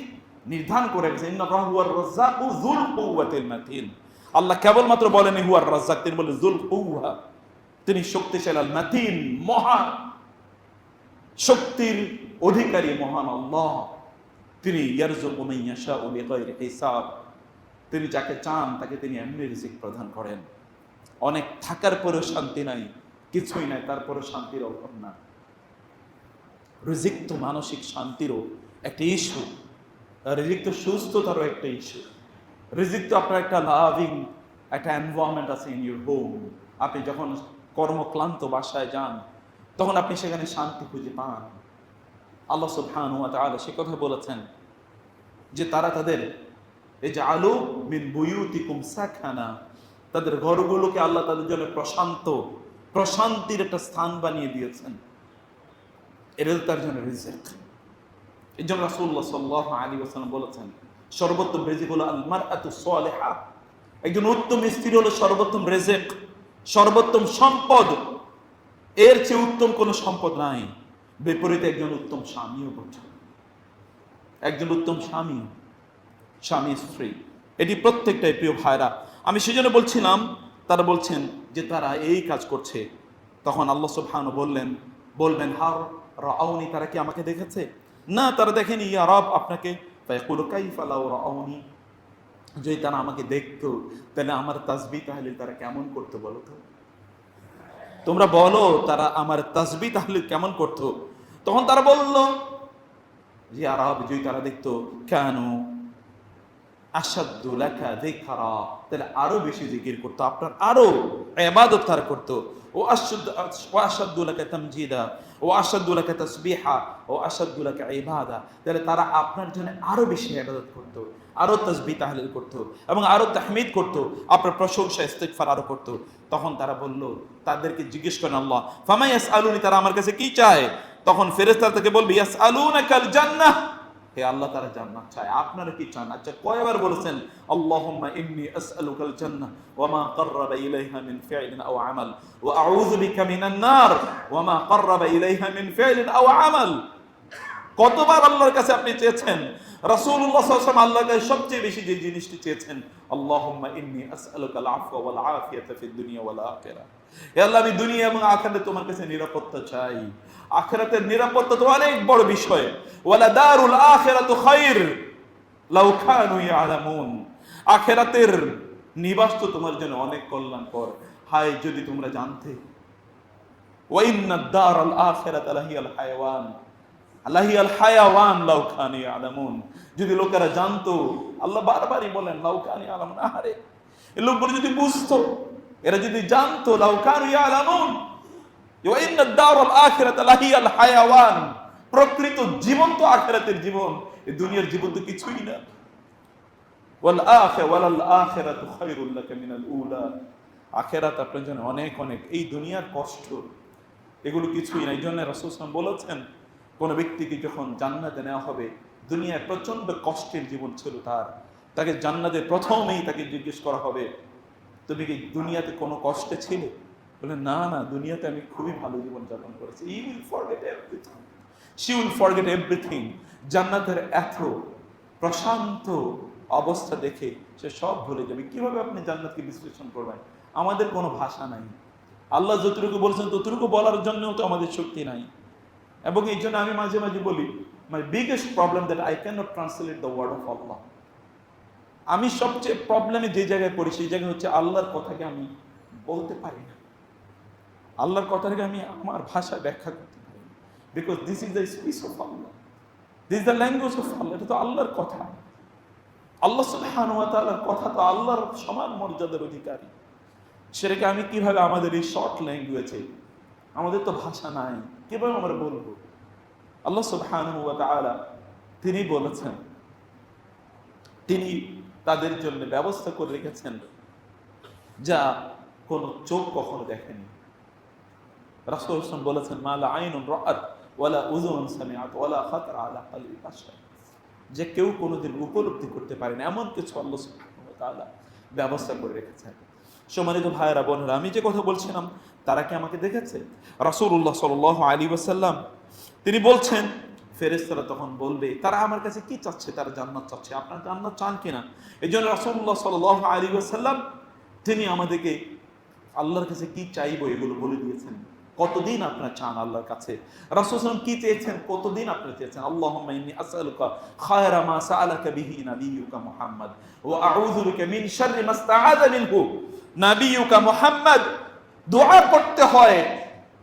নির্ধারণ করে রেখেছেন। ইন্নাল্লাহু হুয়ার রাজ্জাকু যুল কুওয়াতিল মাতিন। আল্লাহ কেবলমাত্র বলেনি হুয়ার রাজ্জাক, তিনি বলেন যুল কুওয়া, তিনি শক্তিশালী, আল মাতিন, মহান শক্তির অধিকারী মহান আল্লাহ। তিনি ইয়ারযুকু মান ইয়াশাউ বিগাইরি হিসাব, তিনি যাকে চান তাকে তিনি এমনি রিজিক প্রদান করেন। অনেক থাকার পরেও শান্তি নাই, কিছুই নাই, তারপরে শান্তির অভাব না। রিজিক তো মানসিক শান্তিরও একটা ইস্যু, রিজিক তো সুস্থতারও একটা ইস্যু। রিজিক তো আপনার একটা লাভিং একটা এনভায়রনমেন্ট আছে ইন ইউর হোম। আপনি যখন কর্মক্লান্ত বাসায় যান তখন আপনি সেখানে শান্তি খুঁজে পান। আল্লাহ সুবহানাহু ওয়া তাআলা সে কথা বলেছেন যে তারা তাদের এই যে আলু মিন বুয়ুতিকুম সাখানা, তাদের ঘরগুলোকে আল্লাহ তাদের জন্য প্রশান্তির একটা স্থান বানিয়ে দিয়েছেন। এটা তার জন্য রিজিক। এই জন্য রাসূলুল্লাহ সাল্লাল্লাহু আলাইহি ওয়াসাল্লাম বলেছেন সর্বোত্তম রিজিক হলো আল মারআতু সালিহা, একজন উত্তম স্ত্রী হলো সর্বোত্তম রিজিক, সর্বোত্তম সম্পদ। এর চেয়ে উত্তম কোনো সম্পদ নাই। বিপরীতে একজন উত্তম স্বামীও বটে, একজন উত্তম স্বামী স্ত্রী, এটি প্রত্যেকটাই প্রিয় ভাইরা। আমি সেজন্য বলছিলাম, তারা বলছেন যে তারা এই কাজ করছে, তখন আল্লাহ সুবহানাহু বলবেন হার রাআউনি, তারা কি আমাকে দেখেছে? না, তারা দেখেনি। ইয়া রব, আপনাকে। ফায়াকুলু কাইফা লাউ রাআউনি, যদি তারা আমাকে দেখতো তাহলে আমার তাসবিহ তাহলিল তারা কেমন করতো বলো তো? তোমরা বলো তারা আমার তাসবিহ তাহলিল কেমন করতো? তখন তারা বলল যে ইয়া রব, যদি তারা দেখতো কেন আশাদ্দু লাকা যিকরা, তাহলে আরো বেশি জিকির করতো, আপনার আরো ইবাদত তারা করতো। ও আশাদ্দু লাকা তামজিদা ও আশাদ্দু লাকা তাসবিহা ও আশাদ্দু লাকা ইবাদা, তাহলে তারা আপনার জন্য আরো বেশি ইবাদত করতো, আরো তাসবিহ তাহলিল করতো এবং আরো তাহমিদ করতো, আপনার প্রশংসা ইস্তিগফার আরো করতো। তখন তারা বলল, তাদেরকে জিজ্ঞেস করেন আল্লাহ, ফামা ইয়াসআলুনি, তারা আমার কাছে কি চায়? তখন ফেরেশতা তাকে বলবে ইয়াসআলুনাকাল জান্নাহ, হে আল্লাহ, তারা জান্নাত চায়। আপনারা কি চান? আচ্ছা, কয়বার বলেছেন আল্লাহুম্মা ইন্নী আসআলুকাল জান্নাহ ওয়া মা ক্বাররাবা ইলাইহা মিন ফি'লিন আও আমাল ওয়া আউযু বিকা মিনান নার ওয়া মা ক্বাররাবা ইলাইহা মিন ফি'লিন আও আমাল। কতবার আল্লাহর কাছে আপনি চেয়েছেন? রাসূলুল্লাহ সাল্লাল্লাহু আলাইহি ওয়াসাল্লাম আল্লাহর কাছে সবচেয়ে বেশি যে জিনিসটি চেয়েছেন, আল্লাহুম্মা ইন্নী আসআলুকাল আফওয়া ওয়াল আফিয়াতা ফিদ দুনিয়া ওয়াল আখিরাহ, হে আল্লাহ, আমি দুনিয়া এবং আখিরাতে তোমার কাছে নিরাপত্তা চাই। আখিরাতের নিরাপত্তা তো অনেক বড় বিষয়। ওয়ালা দারুল আখিরাতু খায়র লাউ কানু ইয়ালামুন, আখিরাতের নিবাস তো তোমার জন্য অনেক কল্যাণকর, হায় যদি তোমরা জানতে। ওয়া ইন্নাদ দারাল আখিরাতা লাহিয়াল হায়াওয়ান লাহিয়াল হায়াওয়ান লাউ কানু ইয়ালামুন, যদি লোকেরা জানতো। আল্লাহ বারবারই বলেন লাউ কানু ইয়ালামুন, আরে এই লোকগুলো যদি বুঝতো, এরা যদি জানতো, লাউ কানু ইয়ালামুন ওয়া ইন্নাদ দারাল আখিরাতা লাহিয়াল হায়াওয়ান, প্রকৃত জীবন তো আখিরাতের জীবন, এই দুনিয়ার জীবন তো কিছুই না। ওয়াল আখিরাতু খায়রুল লাকা মিনাল উলা, আখিরাত আপনার জন্য অনেক অনেক, এই দুনিয়ার কষ্ট এগুলো কিছুই না। এই জন্য রাসূল সাল্লাল্লাহু আলাইহি ওয়াসাল্লাম বলেছেন, কোন ব্যক্তিকে যখন জান্নাতে নেওয়া হবে, দুনিয়ায় প্রচন্ড কষ্টের জীবন ছিল তাকে জান্নাতে প্রথমেই তাকে জিজ্ঞেস করা হবে, তুমি কি দুনিয়াতে কোনো কষ্টে ছিলে? বলে না না, দুনিয়াতে আমি খুবই ভালো জীবন যাপন করেছি। He will forget everything. She will forget everything. জান্নাতের এত প্রশান্ত অবস্থা দেখে সে সব ভুলে যাবে। কিভাবে আপনি জান্নাতকে বিশ্লেষণ করবেন? আমাদের কোনো ভাষা নাই। আল্লাহ যতটুকু বলছেন ততটুকু বলার জন্যও তো আমাদের শক্তি নাই। এবং এই জন্য আমি মাঝে মাঝে বলি, my biggest problem that I can not translate the word of Allah. আমি সবচেয়ে প্রবলেমে যে জায়গায় পড়ি সেই জায়গায় হচ্ছে আল্লাহর কথাকে আমি বলতে পারি না, আল্লাহর কথাটাকে আমি আমার ভাষায় ব্যাখ্যা করতে পারি না। Because this is the speech of Allah, this is the language of Allah. এটা তো আল্লাহর কথা। আল্লাহ সুবহানাহু ওয়া তাআলার কথা তো আল্লাহর সমান মর্যাদার অধিকারী। সেটাকে আমি কিভাবে আমাদের এই শর্ট ল্যাঙ্গুয়েজে, আমাদের তো ভাষা নাই, কিভাবে আমরা বলবো? আল্লাহ সুবহানাহু ওয়া তাআলা তিনি বলেছেন, তিনি তাদের জন্য ব্যবস্থা করে রেখেছেন যা কোন চোখ কখনো দেখেনি। রাসূল সাল্লাল্লাহু আলাইহি ওয়াসাল্লাম বলেছেন, মা লা আইনুন রাআত ওয়ালা উযুনুন সামিআত ওয়ালা খাতারা আলা কলবি বাশার, যে কেউ কোনোদিন উপলব্ধি করতে পারে না এমন কিছু আল্লাহ সুবহানাহু ওয়া তাআলা ব্যবস্থা করে রেখেছেন। সম্মানিত ভাইয়েরা বোনেরা, আমি যে কথা বলছিলাম তারা কি আমাকে দেখেছে? রাসূলুল্লাহ সাল্লাল্লাহু আলাইহি ওয়াসাল্লাম তিনি বলছেন, ফেরেশতারা তখন বলবে তারা আমার কাছে কি চাচ্ছে, তারা জান্নাত চাচ্ছে, আপনারা জান্নাত চান কিনা? এই জন্য রাসূলুল্লাহ সাল্লাল্লাহু আলাইহি ওয়াসাল্লাম তিনি আমাদেরকে আল্লাহর কাছে কি চাইবো এগুলো বলে দিয়েছেন। কতদিন আপনারা চান আল্লাহর কাছে, রাসূল সাল্লাল্লাহু আলাইহি ওয়াসাল্লাম কি চেয়েছেন, কতদিন আপনারা চেয়েছেন? আল্লাহুম্মা ইন্নী আসআলুকা খায়রা মা সাআলাকা বিহি নাবিয়্যুকা মুহাম্মদ ওয়া আউযু বিকা মিন শাররি মা ইসতাআযা মিনহু নাবিয়্যুকা মুহাম্মদ। দোয়া করতে হয়,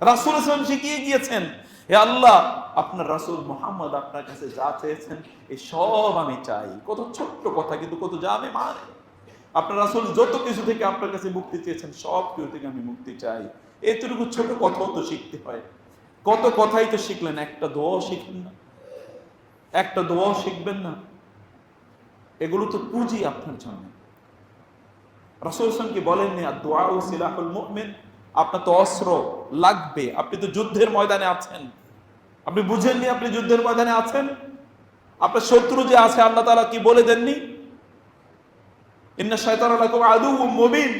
রাসূল সাল্লাল্লাহু আলাইহি ওয়াসাল্লাম শিখিয়ে গিয়েছেন, হে আল্লাহ আপনার রাসূল মুহাম্মদ আপনার কাছে যা চেয়েছেন এই সব আমি চাই। কত ছোট্ট কথা কিন্তু কত জামে মানে। আপনার রাসূল যত কিছু থেকে আপনার কাছে মুক্তি চেয়েছেন সব কিছু থেকে আমি মুক্তি চাই। এতটুকু ছোট কথাও তো শিখতে হয়। কত কথাই তো শিখলেন, একটা দোয়াও শিখলেন না, একটা দোয়াও শিখবেন না। এগুলো তো পুঁজি আপনার জন্য। রাসূল সাল্লাল্লাহু আলাইহি ওয়াসাল্লাম কি বলেননি আদ-দুআ সিলাহুল মুমিন? আপনার তো অস্ত্র লাগবে, আপনি তো যুদ্ধের ময়দানে আছেন। আপনি বুঝেননি আপনি যুদ্ধের ময়দানে আছেন? আপনার শত্রু যে আছে আল্লাহ তাআলা কি বলে দেননি? ইন্না শাইতানা লাকুম আদুউম মুবিন।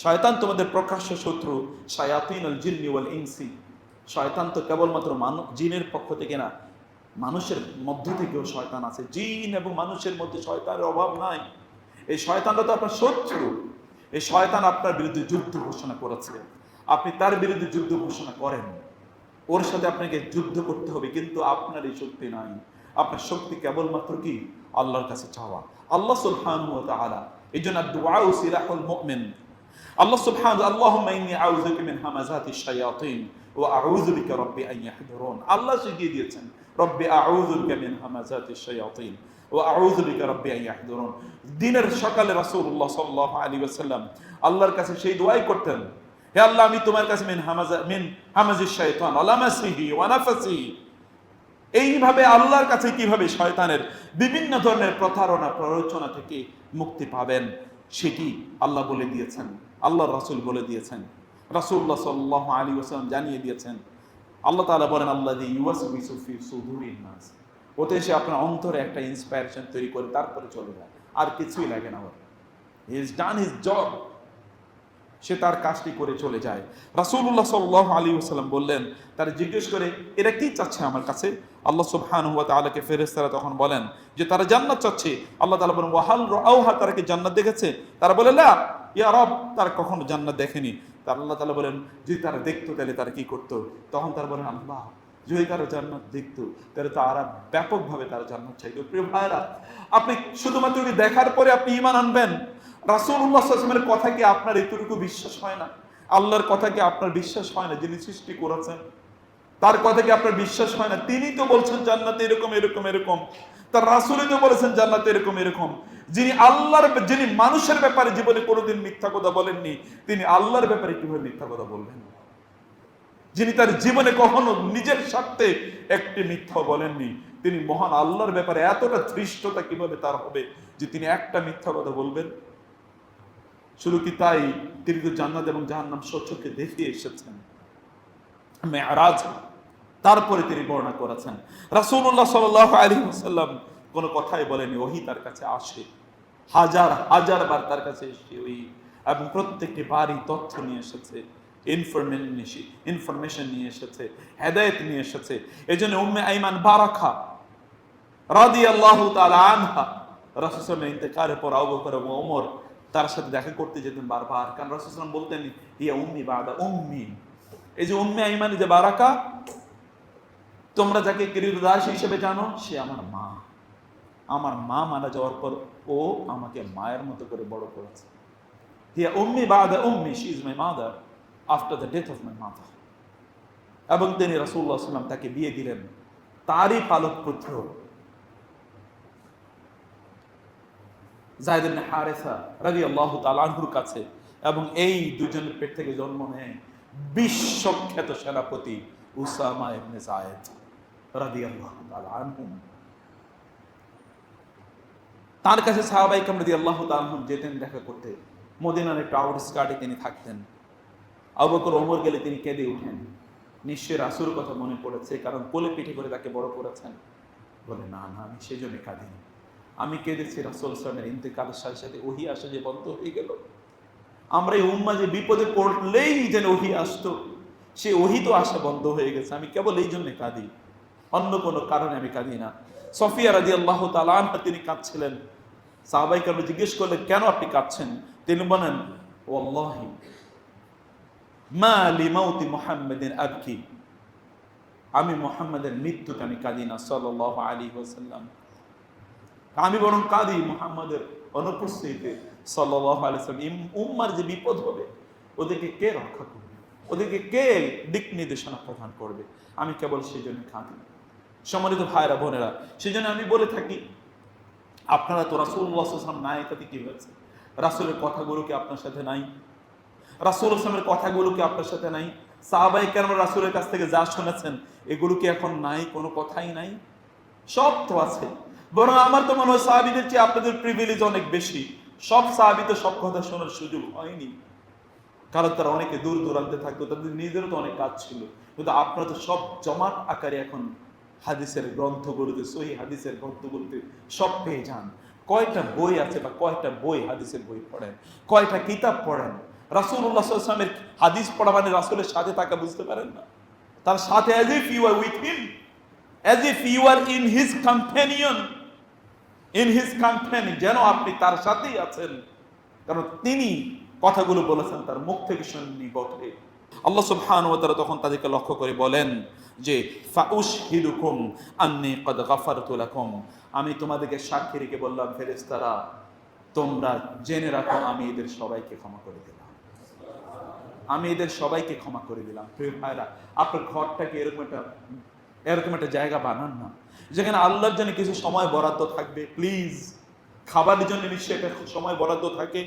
শয়তান তোমাদের প্রকাশ্য শত্রু। শায়াতিনুল জিন্নি ওয়াল ইনসি। শয়তান তো কেবলমাত্র জিনের পক্ষ থেকে না, মানুষের মধ্য থেকেও শয়তান আছে। জিন এবং মানুষের মধ্যে শয়তানের অভাব নাই। এই শয়তানটা তো আপনার শত্রু। এই শয়তান আপনার বিরুদ্ধে যুদ্ধ ঘোষণা করেছে, আপনি তার বিরুদ্ধে যুদ্ধ ঘোষণা করেন। ওর সাথে আপনাকে যুদ্ধ করতে হবে, কিন্তু আপনার এই শক্তি নাই। আপনার শক্তি কেবলমাত্র কি? আল্লাহর কাছে চাওয়া। আল্লাহ সুবহানাহু ওয়া তাআলা, এই জন্য দুআ সিলাহুল মুমিন। আল্লাহ সুবহানাহু আল্লাহুম্মা ইন্নী আউযু বিকা মিন হামাযাতিশ শায়াতিন ওয়া আউযু বিকা রাব্বি আন ইয়াহদুরুন। আল্লাহ শিখিয়ে দিয়েছেন রাব্বি আউযু বিকা মিন হামাযাতিশ শায়াতিন ওয়া আউযু বিকা রাব্বি আন ইয়াহদুরুন। দিনের সকালে রাসূলুল্লাহ সাল্লাল্লাহু আলাইহি ওয়াসাল্লাম আল্লাহর কাছে সেই দোয়াই করতেন, হে আল্লাহ আমি তোমার কাছে মিন হামাজিশ শাইতান ওয়া লামাসিহি ওয়া নাফসিহি। এইভাবে আল্লাহর কাছে কিভাবে শয়তানের বিভিন্ন ধরনের প্রতারণা প্ররোচনা থেকে মুক্তি পাবেন সেটি আল্লাহ বলে দিয়েছেন, আল্লাহর রাসূল বলে দিয়েছেন, রাসূলুল্লাহ সাল্লাল্লাহু আলাইহি ওয়াসাল্লাম জানিয়ে দিয়েছেন। আল্লাহ তাআলা বলেন আল্লাযী ইউওয়াসবিসু ফি সুদুরিন নাস। ওতে এসে আপনার অন্তরে একটা ইন্সপিরেশন তৈরি করে তারপরে চলে যায়, আর কিছুই লাগে না। Or he is done his job, সে তার কাজটি করে চলে যায়। রাসূলুল্লাহ সাল্লাল্লাহু আলাইহি ওয়াসাল্লাম বললেন, তারা জিজ্ঞেস করে এরা কি চাচ্ছে আমার কাছে? আল্লাহ সুবহানাহু ওয়া তাআলাকে ফেরেশতারা তখন বলেন যে তারা জান্নাত চাচ্ছে। আল্লাহ তাআলা বলেন ওয়াহাল রাআউহা, তারা কি জান্নাত দেখেছে? তারা বলে লা ইয়া রব, তারা কখনো জান্নাত দেখেনি। তার আল্লাহ তাআলা বলেন যদি তারা দেখতো তাহলে তারা কি করতো? তখন তারা বলেন আল্লাহ যদি তারা জান্নাত দেখতো তাহলে তারা ব্যাপকভাবে তারা জান্নাত চাইতো। প্রিয় ভাইরা, আপনি শুধুমাত্র দেখার পরে আপনি ঈমান আনবেন? রাসূলুল্লাহ সাল্লাল্লাহু আলাইহি ওয়াসাল্লামের কথা কি আপনার এতটুকু বিশ্বাস হয় না? আল্লাহর কথা কি আপনার বিশ্বাস হয় না? যিনি সৃষ্টি করেছেন তার কথা কি আপনার বিশ্বাস হয় না? তিনি তো বলছেন জান্নাতে এরকম এরকম এরকম, তার রাসূলই তো বলেছেন জান্নাতে এরকম এরকম। যিনি মানুষের ব্যাপারে জীবনে কোনোদিন মিথ্যা কথা বলেননি, তিনি আল্লাহর ব্যাপারে কিভাবে মিথ্যা কথা বলবেন? যিনি তার জীবনে কখনো নিজের স্বার্থে একটি মিথ্যা বলেননি, তিনি মহান আল্লাহর ব্যাপারে এতটা ধৃষ্টতা কিভাবে তার হবে যে তিনি একটা মিথ্যা কথা বলবেন? শুধু কি তাই, তিনি তো জান্নাত এবং জাহান্নাম স্বচক্ষে দেখিয়ে এসেছেন মেরাজ, তারপরে তিনি বর্ণনা করেছেন। রাসূলুল্লাহ সাল্লাল্লাহু আলাইহি ওয়াসাল্লাম কোনো কথাই বলেনি, ওহী তার কাছে আসে হাজার হাজার বার, তার কাছে এসে ওই এবং প্রত্যেকটি বারই তথ্য নিয়ে এসেছে, ইনফরমেশন নিয়ে এসেছে, হেদায়েত নিয়ে এসেছে। এজন্য উম্মে আইমান বারাকা রাদিয়াল্লাহু তাআলা আনহা রাসূল সাল্লাল্লাহু আলাইহি ওয়াসাল্লামের ইন্তেকালের পর আবু বকর এবং ওমর তার সাথে দেখা করতে যেতেন বারবার, কারণ রাসূল সাল্লাল্লাহু আলাইহি ওয়াসাল্লাম বলতেন ইয়া উম্মি বাদা উম্মি। এই যে উম্মে আইমান যে বারাকা, তোমরা যাকে কিরদাস হিসেবে জানো সে আমার মা। আমার মা মারা যাওয়ার পর ও আমাকে মায়ের মতো করে বড় করেছে। হিয়া উম্মি বাদা উম্মি, she is my mother after the death of my mother. এবং তিনি রাসূলুল্লাহ সাল্লাল্লাহু আলাইহি ওয়াসাল্লাম তাকে বিয়ে দিলেন তারই পালক পুত্র যায়েদ ইবনে হারেসা রাদিয়াল্লাহু তাআলা আনহুর কাছে। এবং এই দুজনের পেট থেকে জন্ম নেয় বিশ্বখ্যাত সেনাপতি উসামা ইবনে যায়েদ রাদিয়াল্লাহু তাআলা আনহু। তার কাছে সাহাবায়ে কেরাম রাদিয়াল্লাহু তাআলা আনহুম যেতেন দেখা করতে। মদিনার একটা আউটস্কার্টে তিনি থাকতেন। আবু বকর ওমর গেলে তিনি কেঁদে উঠেন, নিশ্চয়ই রাসূলের কথা মনে পড়েছে, কারণ কোলে পিঠে করে তাকে বড় করেছেন। বলে না না, আমি সেজন্য কাঁদিনি, আমি কেঁদেছি রাসূল সাল্লাল্লাহু আলাইহি ওয়াসাল্লামের ইন্তেকালের সাথে সাথে ওহী আসা যে বন্ধ হয়ে গেল, আমরা এই উম্মাহ যে বিপদে পড়লেই যেন ওহী আসতো, সে ওহী তো আসা বন্ধ হয়ে গেছে। আমি কেবল এই জন্য কাঁদি, অন্য কোনো কারণে আমি কাঁদি না। সফিয়া রাদিয়াল্লাহু তাআলা আনহা তিনি কাঁদছিলেন। সাহাবায়ে কেরাম জিজ্ঞেস করলেন, কেন আপনি কাঁদছেন? তিনি বলেন, ওয়াল্লাহি মা লিমাউতি মুহাম্মাদিন আবকি, আমি মুহাম্মাদের মৃত্যুতে আমি কাঁদি না সাল্লাল্লাহু আলাইহি ওয়াসাল্লাম, আমি বরং কাঁদি মুহাম্মাদের অনুপস্থিতিতে সাল্লাল্লাহু আলাইহি ওয়াসাল্লাম। উম্মার যে বিপদ হবে, ওদেরকে কে রক্ষা করবে, ওদেরকে কে দিক নির্দেশনা প্রদান করবে, আমি কেবল সেই জন্য কাঁদি। সম্মানিত ভাইরা বোনেরা, সেই জন্য আমি বলে থাকি, আপনারা তো রাসূলুল্লাহ সাল্লাল্লাহু আলাইহি ওয়াসাল্লাম নাই, তাতে কি হয়েছে? রাসূলের কথাগুলো কি আপনার সাথে নাই? রাসূলুল্লাহ সাল্লাল্লাহু আলাইহি ওয়াসাল্লামের কথাগুলো কি আপনার সাথে নাই? সাহাবায়ে কেরাম রাসূলের কাছ থেকে যা শুনেছেন, এগুলো কি এখন নাই? কোনো কথাই নাই? সব তো আছে। বরং আমার তো মনে হয় সাহাবীদের চেয়ে আপনাদের প্রিভিলেজ অনেক বেশি। সব সাহাবী তো সব কথা শোনার সুযোগ হয়নি, কারণ তারা অনেকে দূর দূরান্তে থাকতো, তাদের নিজেরও তো অনেক কাজ ছিল। কিন্তু আপনারা তো সব জমাট আকারে এখন হাদিসের গ্রন্থগুলোতে, সহিহ হাদিসের গ্রন্থগুলোতে সব পেয়ে যান। কয়টা বই আছে বা কয়টা বই হাদিসের বই পড়েন, কয়টা কিতাব পড়েন? রাসূলুল্লাহ সাল্লাল্লাহু আলাইহি ওয়াসাল্লামের হাদিস পড়া মানে রাসূলের সাথে থাকা, বুঝতে পারেন না? তার সাথে, as if you are with him, as if you are in his companion, in his company, যেন আপনি তার সাথেই আছেন, কারণ তিনি কথাগুলো বলেছেন তার মুখ থেকে শুননি বটে। আল্লাহ সুবহানাহু ওয়া তাআলা তখন তাদেরকে লক্ষ্য করে বলেন যে ফাউশহিদুকুম আন্নী ক্বাদ গাফারতু লাকুম, আমি তোমাদেরকে সাক্ষী রেখে বললাম ফেরেশতারা, তোমরা জেনে রাখো আমি এদের সবাইকে ক্ষমা করে দিলাম, আমি এদের সবাইকে ক্ষমা করে দিলাম। প্রিয় ভাইরা, আপনার ঘরটাকে এরকম একটা জায়গা বানান না, যেখানে আল্লাহর জন্য কিছু সময় বরাদ্দ থাকবে। প্লিজ, খাবারের জন্য নিশ্চয়ই একটা সময় বরাদ্দ থাকে,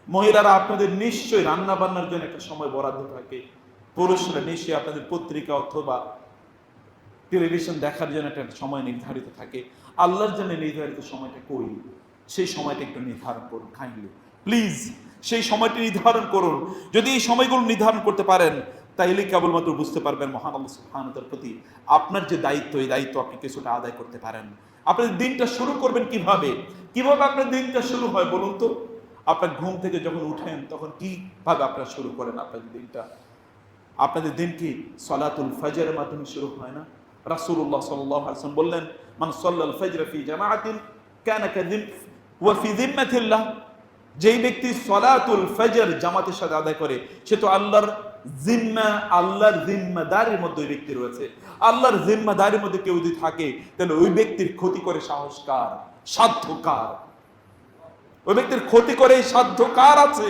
মহিলারা আপনাদের নিশ্চয়ই রান্না বান্নার জন্য একটা সময় বরাদ্দ থাকে, পুরুষরা নিশ্চয়ই আপনাদের পত্রিকা অথবা টেলিভিশন দেখার জন্য একটা সময় নির্ধারিত থাকে। আল্লাহর জন্য নির্ধারিত সময়টা কই? সেই সময়টা একটু নির্ধারণ করুন কাইন্ডলি, প্লিজ, সেই সময়টি নির্ধারণ করুন। যদি এই সময়গুলো নির্ধারণ করতে পারেন, তাইলে কেবলমাত্র বুঝতে পারবেন মহান আল্লাহ সুবহানাহু ওয়া তাআলার প্রতি আপনার যে দায়িত্ব, এই দায়িত্ব আপনি কিছুটা আদায় করতে পারেন। আপনার দিনটা শুরু করবেন কিভাবে? কিভাবে আপনার দিনটা শুরু হয় বলুন তো? আপনার ঘুম থেকে যখন উঠেন, তখন কিভাবে আপনারা শুরু করেন আপনাদের দিনটা? আপনাদের দিন কি সালাতুল ফজরের মাধ্যমে শুরু হয় না? রাসূলুল্লাহ সাল্লাল্লাহু আলাইহি ওয়াসাল্লাম বললেন, মান সাল্লাল ফজর ফি জামাআতিন কানা কাযিম ওয়া ফি যিম্মাতিল্লাহ, যেই ব্যক্তি সালাতুল ফজর জামাতের সাথে আদায় করে, সে তো আল্লাহর জিম্মাদারির মধ্যে ওই ব্যক্তি রয়েছে। আল্লাহর জিম্মাদারির মধ্যে কেউ যদি থাকে, তাহলে ওই ব্যক্তির ক্ষতি করে সাহস কার? সাধ্য কার? ওই ব্যক্তির ক্ষতি করে সাধ্য কার আছে?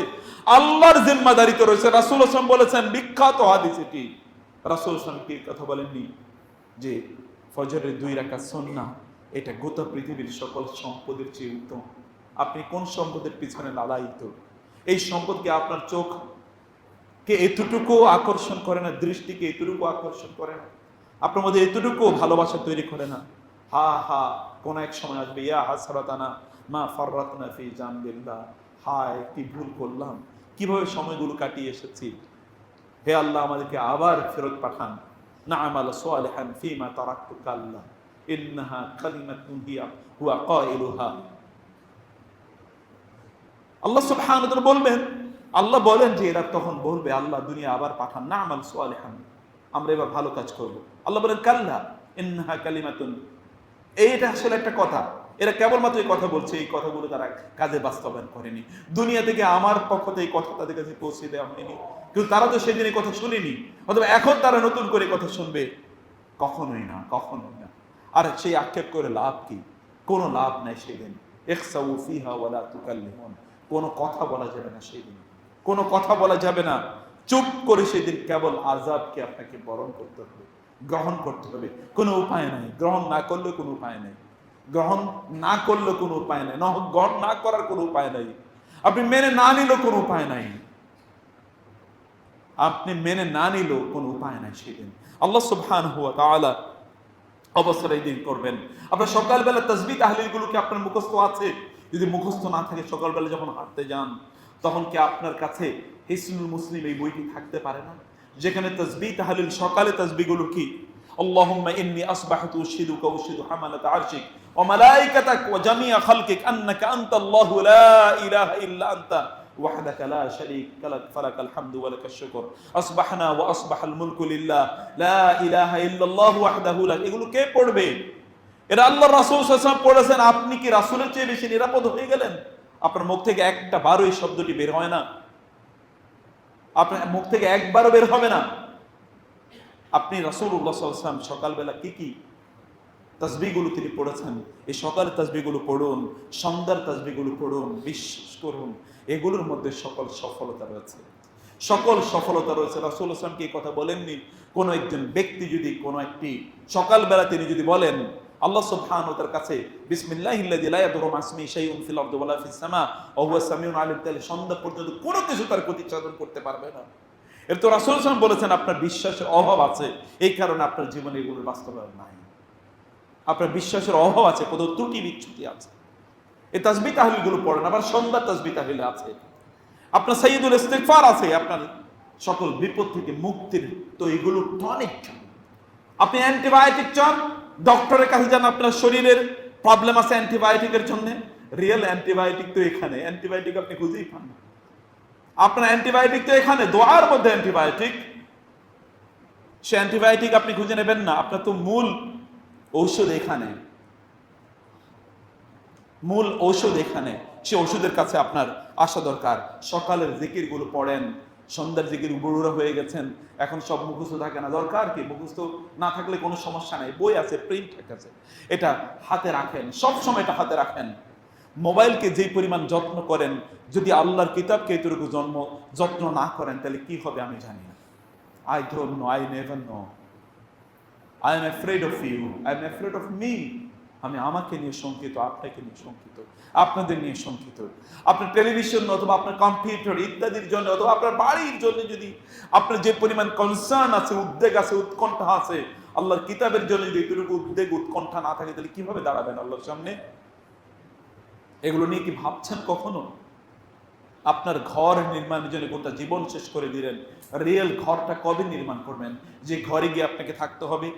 আল্লাহর জিম্মাদারিতে রয়েছে। রাসূলুল্লাহ সাল্লাল্লাহু আলাইহি ওয়াসাল্লাম বলেছেন, বিখ্যাত হাদিস এটি, রাসূলুল্লাহ সাল্লাল্লাহু আলাইহি ওয়াসাল্লাম কি কথা বলেননি যে ফজরের 2 রাকাত সুন্নাহ এটা গোটা পৃথিবীর সকল সম্পদের চেয়ে উত্তম। আপনি কোন সম্পদের পিছনে লালায়িত? এই সম্পদকে আপনার চোখকে এতটুকু আকর্ষণ করে না, দৃষ্টিকে এতটুকু আকর্ষণ করে না, আপনার মধ্যে এতটুকু ভালোবাসা তৈরি করে না? হা হা, কোন এক সময় আসবে, ইয়া হাসরাতানা মা ফাররাতনা ফি জামবিল্লাহ, হায় কি ভুল করলাম, কিভাবে সময়গুলো কাটিয়ে এসেছি। হে আল্লাহ, আমাদেরকে আবার ফেরত পাঠান। না'মাল সালিহান ফিমা তারাকতু কাল্লা ইন্নাহা কালিমাতুন হিয়া হুয়া কাইলুহা। আল্লাহ সুবহানাহু ওয়া তাআলা বলবেন, আল্লাহ বলেন যে এরা তখন বলবে, আল্লাহ দুনিয়া আবার পাঠান, না'মাল সালিহান, আমরা এবার ভালো কাজ করব। আল্লাহ বলেন কাল্লা ইন্নাহা কালিমাতুন, এইটা আসলে একটা কথা, এরা কেবলমাত্র এই কথা বলছে, এই কথাগুলো তারা কাজে বাস্তবায়ন করেনি। দুনিয়া থেকে আমার পক্ষ থেকে এই কথা তাদের কাছে পৌঁছে দেওয়া হয়নি, কিন্তু তারা তো সেদিন এই কথা শুনেনি, অথবা এখন তারা নতুন করে কথা শুনবে? কখনোই না, কখনোই না। আর সেই আক্ষেপ করে লাভ কি? কোনো লাভ নাই সেদিন। ইখসাউ ফিহা ওয়ালা তুকাল্লিমুন, কোনো কথা বলা যাবে না সেদিন, কোনো কথা বলা যাবে না। চুপ করে সেদিন কেবল আযাবকে আপনাকে বরণ করতে হবে, গ্রহণ করতে হবে, কোনো উপায় নাই। গ্রহণ না করলে কোনো উপায় নাই, গ্রহণ না করলে কোনো উপায় নাই, গ্রহণ না করার কোনো উপায় নাই, আপনি মেনে না নিলেও কোনো উপায় নাই, আপনি মেনে না নিলেও কোনো উপায় নাই সেদিন। আল্লাহ সুবহানাহু ওয়া তাআলা অবশ্যই দিন করবেন। আপনার সকালবেলা তাসবিহ তাহলিলগুলো কি আপনার মুখস্থ আছে? যদি মুখস্থ না থাকে, সকালবেলা যখন হাঁটতে যান, তখন কি আপনার কাছে হিসনুল মুসলিম এই বইটি থাকতে পারে না, যেখানে তাসবিহ তাহলিল সকালে তাসবিহগুলো কি? আল্লাহুম্মা ইন্নী আসবাহতু উশহিদুকা উশহিদু হামালাতা আরশিক ওয়া মালাইকাতাক ওয়া জামিআ খালকিক আন্নাকা আনতাল্লাহু লা ইলাহা ইল্লা আনতা وحدك لا شريك لك فلك الحمد ولك الشكر أصبحنا وأصبح الملك لله لا إله إلا الله وحده لا এগুলো কে পড়বে? এটা আল্লাহর রাসূল সাল্লাল্লাহু আলাইহি ওয়াসাল্লাম পড়েছেন। আপনি কি রাসূলের চেয়ে বেশি নিরাপদ হয়ে গেলেন? আপনার মুখ থেকে একটা বারো এই শব্দটি বের হয় না, আপনার মুখ থেকে একবারও বের হবে না। আপনি রাসূলুল্লাহ সাল্লাল্লাহু আলাইহি ওয়াসাল্লাম সকালবেলা কি তাসবিহগুলো তিনি পড়েছেন, এই সকালের তাসবিহগুলো পড়ুন, সন্ধ্যার তাসবিহগুলো পড়ুন, বিশ্বাস করুন এগুলোর মধ্যে সকল সফলতা রয়েছে, সকল সফলতা রয়েছে। রাসূলুল্লাহ সাল্লাল্লাহু আলাইহি ওয়াসাল্লাম কি কথা বলেননি? কোন একজন ব্যক্তি যদি কোন একটি সকালবেলা তিনি যদি বলেন আল্লাহ সুবহানাহু ওয়া তাআলার কাছে বিসমিল্লাহিল্লাযী লা ইয়াদুররু মা ইসমিহি শাইউন ফিল আরদি ওয়ালা ফিস সামা ওয়া হুয়াস সামিউল আলিম, তাহলে সন্ধ্যা পর্যন্ত কোনো কিছু তার ক্ষতি সাধন করতে পারবে না। এর তো রাসূলুল্লাহ সাল্লাল্লাহু আলাইহি ওয়াসাল্লাম বলেছেন আপনার বিশ্বাসের অভাব আছে, এই কারণে আপনার জীবনে এগুলোর বাস্তবায়ন নাই, আপনার বিশ্বাসের অভাব আছে, কোথাও ত্রুটি বিচ্যুতি আছে। এই তাসবিহ তাহলিলগুলো পড়েন। আবার সন্ধ্যার তাসবিহ তাহলিল আছে, আপনার সাইয়্যিদুল ইস্তিগফার আছে, আপনার সকল বিপদ থেকে মুক্তির। তো এগুলো টনিক। আপনি অ্যান্টিবায়োটিক চান, ডক্টরের কাছে যান, আপনার শরীরের প্রবলেম আছে অ্যান্টিবায়োটিকের জন্য, রিয়েল অ্যান্টিবায়োটিক তো এখানে, অ্যান্টিবায়োটিক আপনি খুঁজেই পান না। আপনার অ্যান্টিবায়োটিক তো এখানে, দোয়ার মধ্যে অ্যান্টিবায়োটিক, সে অ্যান্টিবায়োটিক আপনি খুঁজে নেবেন না। আপনার তো মূল ঔষধ এখানে, মূল ঔষধ এখানে, সে ওষুধের কাছে আপনার আসা দরকার। সকালের জিকিরগুলো পড়েন, সন্ধ্যার জিকির বুড়োরা হয়ে গেছেন, এখন সব মুখস্থ থাকে না, দরকার কি? মুখস্থ না থাকলে কোনো সমস্যা নাই, বই আছে, প্রিন্ট আছে, এটা হাতে রাখেন, সব সময় এটা হাতে রাখেন। মোবাইলকে যেই পরিমাণ যত্ন করেন, যদি আল্লাহর কিতাবকে এতটুকু যত্ন না করেন তাহলে কি হবে আমি জানি না। I don't know, I never know. I am afraid of you, I am afraid of me. আমি আমাকে নিয়ে শঙ্কিত, আপনাকে নিয়ে শঙ্কিত, আপনাদের নিয়ে শঙ্কিত। আপনার টেলিভিশন অথবা আপনার কম্পিউটার ইত্যাদির জন্য অথবা আপনার বাড়ির জন্য যদি আপনার যে পরিমাণ কনসার্ন আছে, উদ্বেগ আছে, উৎকণ্ঠা আছে, আল্লাহর কিতাবের জন্য যদি এতটুকু উদ্বেগ উৎকণ্ঠা না থাকে তাহলে কিভাবে দাঁড়াবেন আল্লাহর সামনে? এগুলো নিয়ে কি ভাবছেন কখনো? আপনার ঘর নির্মাণের জন্য গোটা জীবন শেষ করে দিলেন, রিয়েল ঘরটা কবে নির্মাণ করবেন? যে ঘরে গিয়ে আপনাকে থাকতে হবে।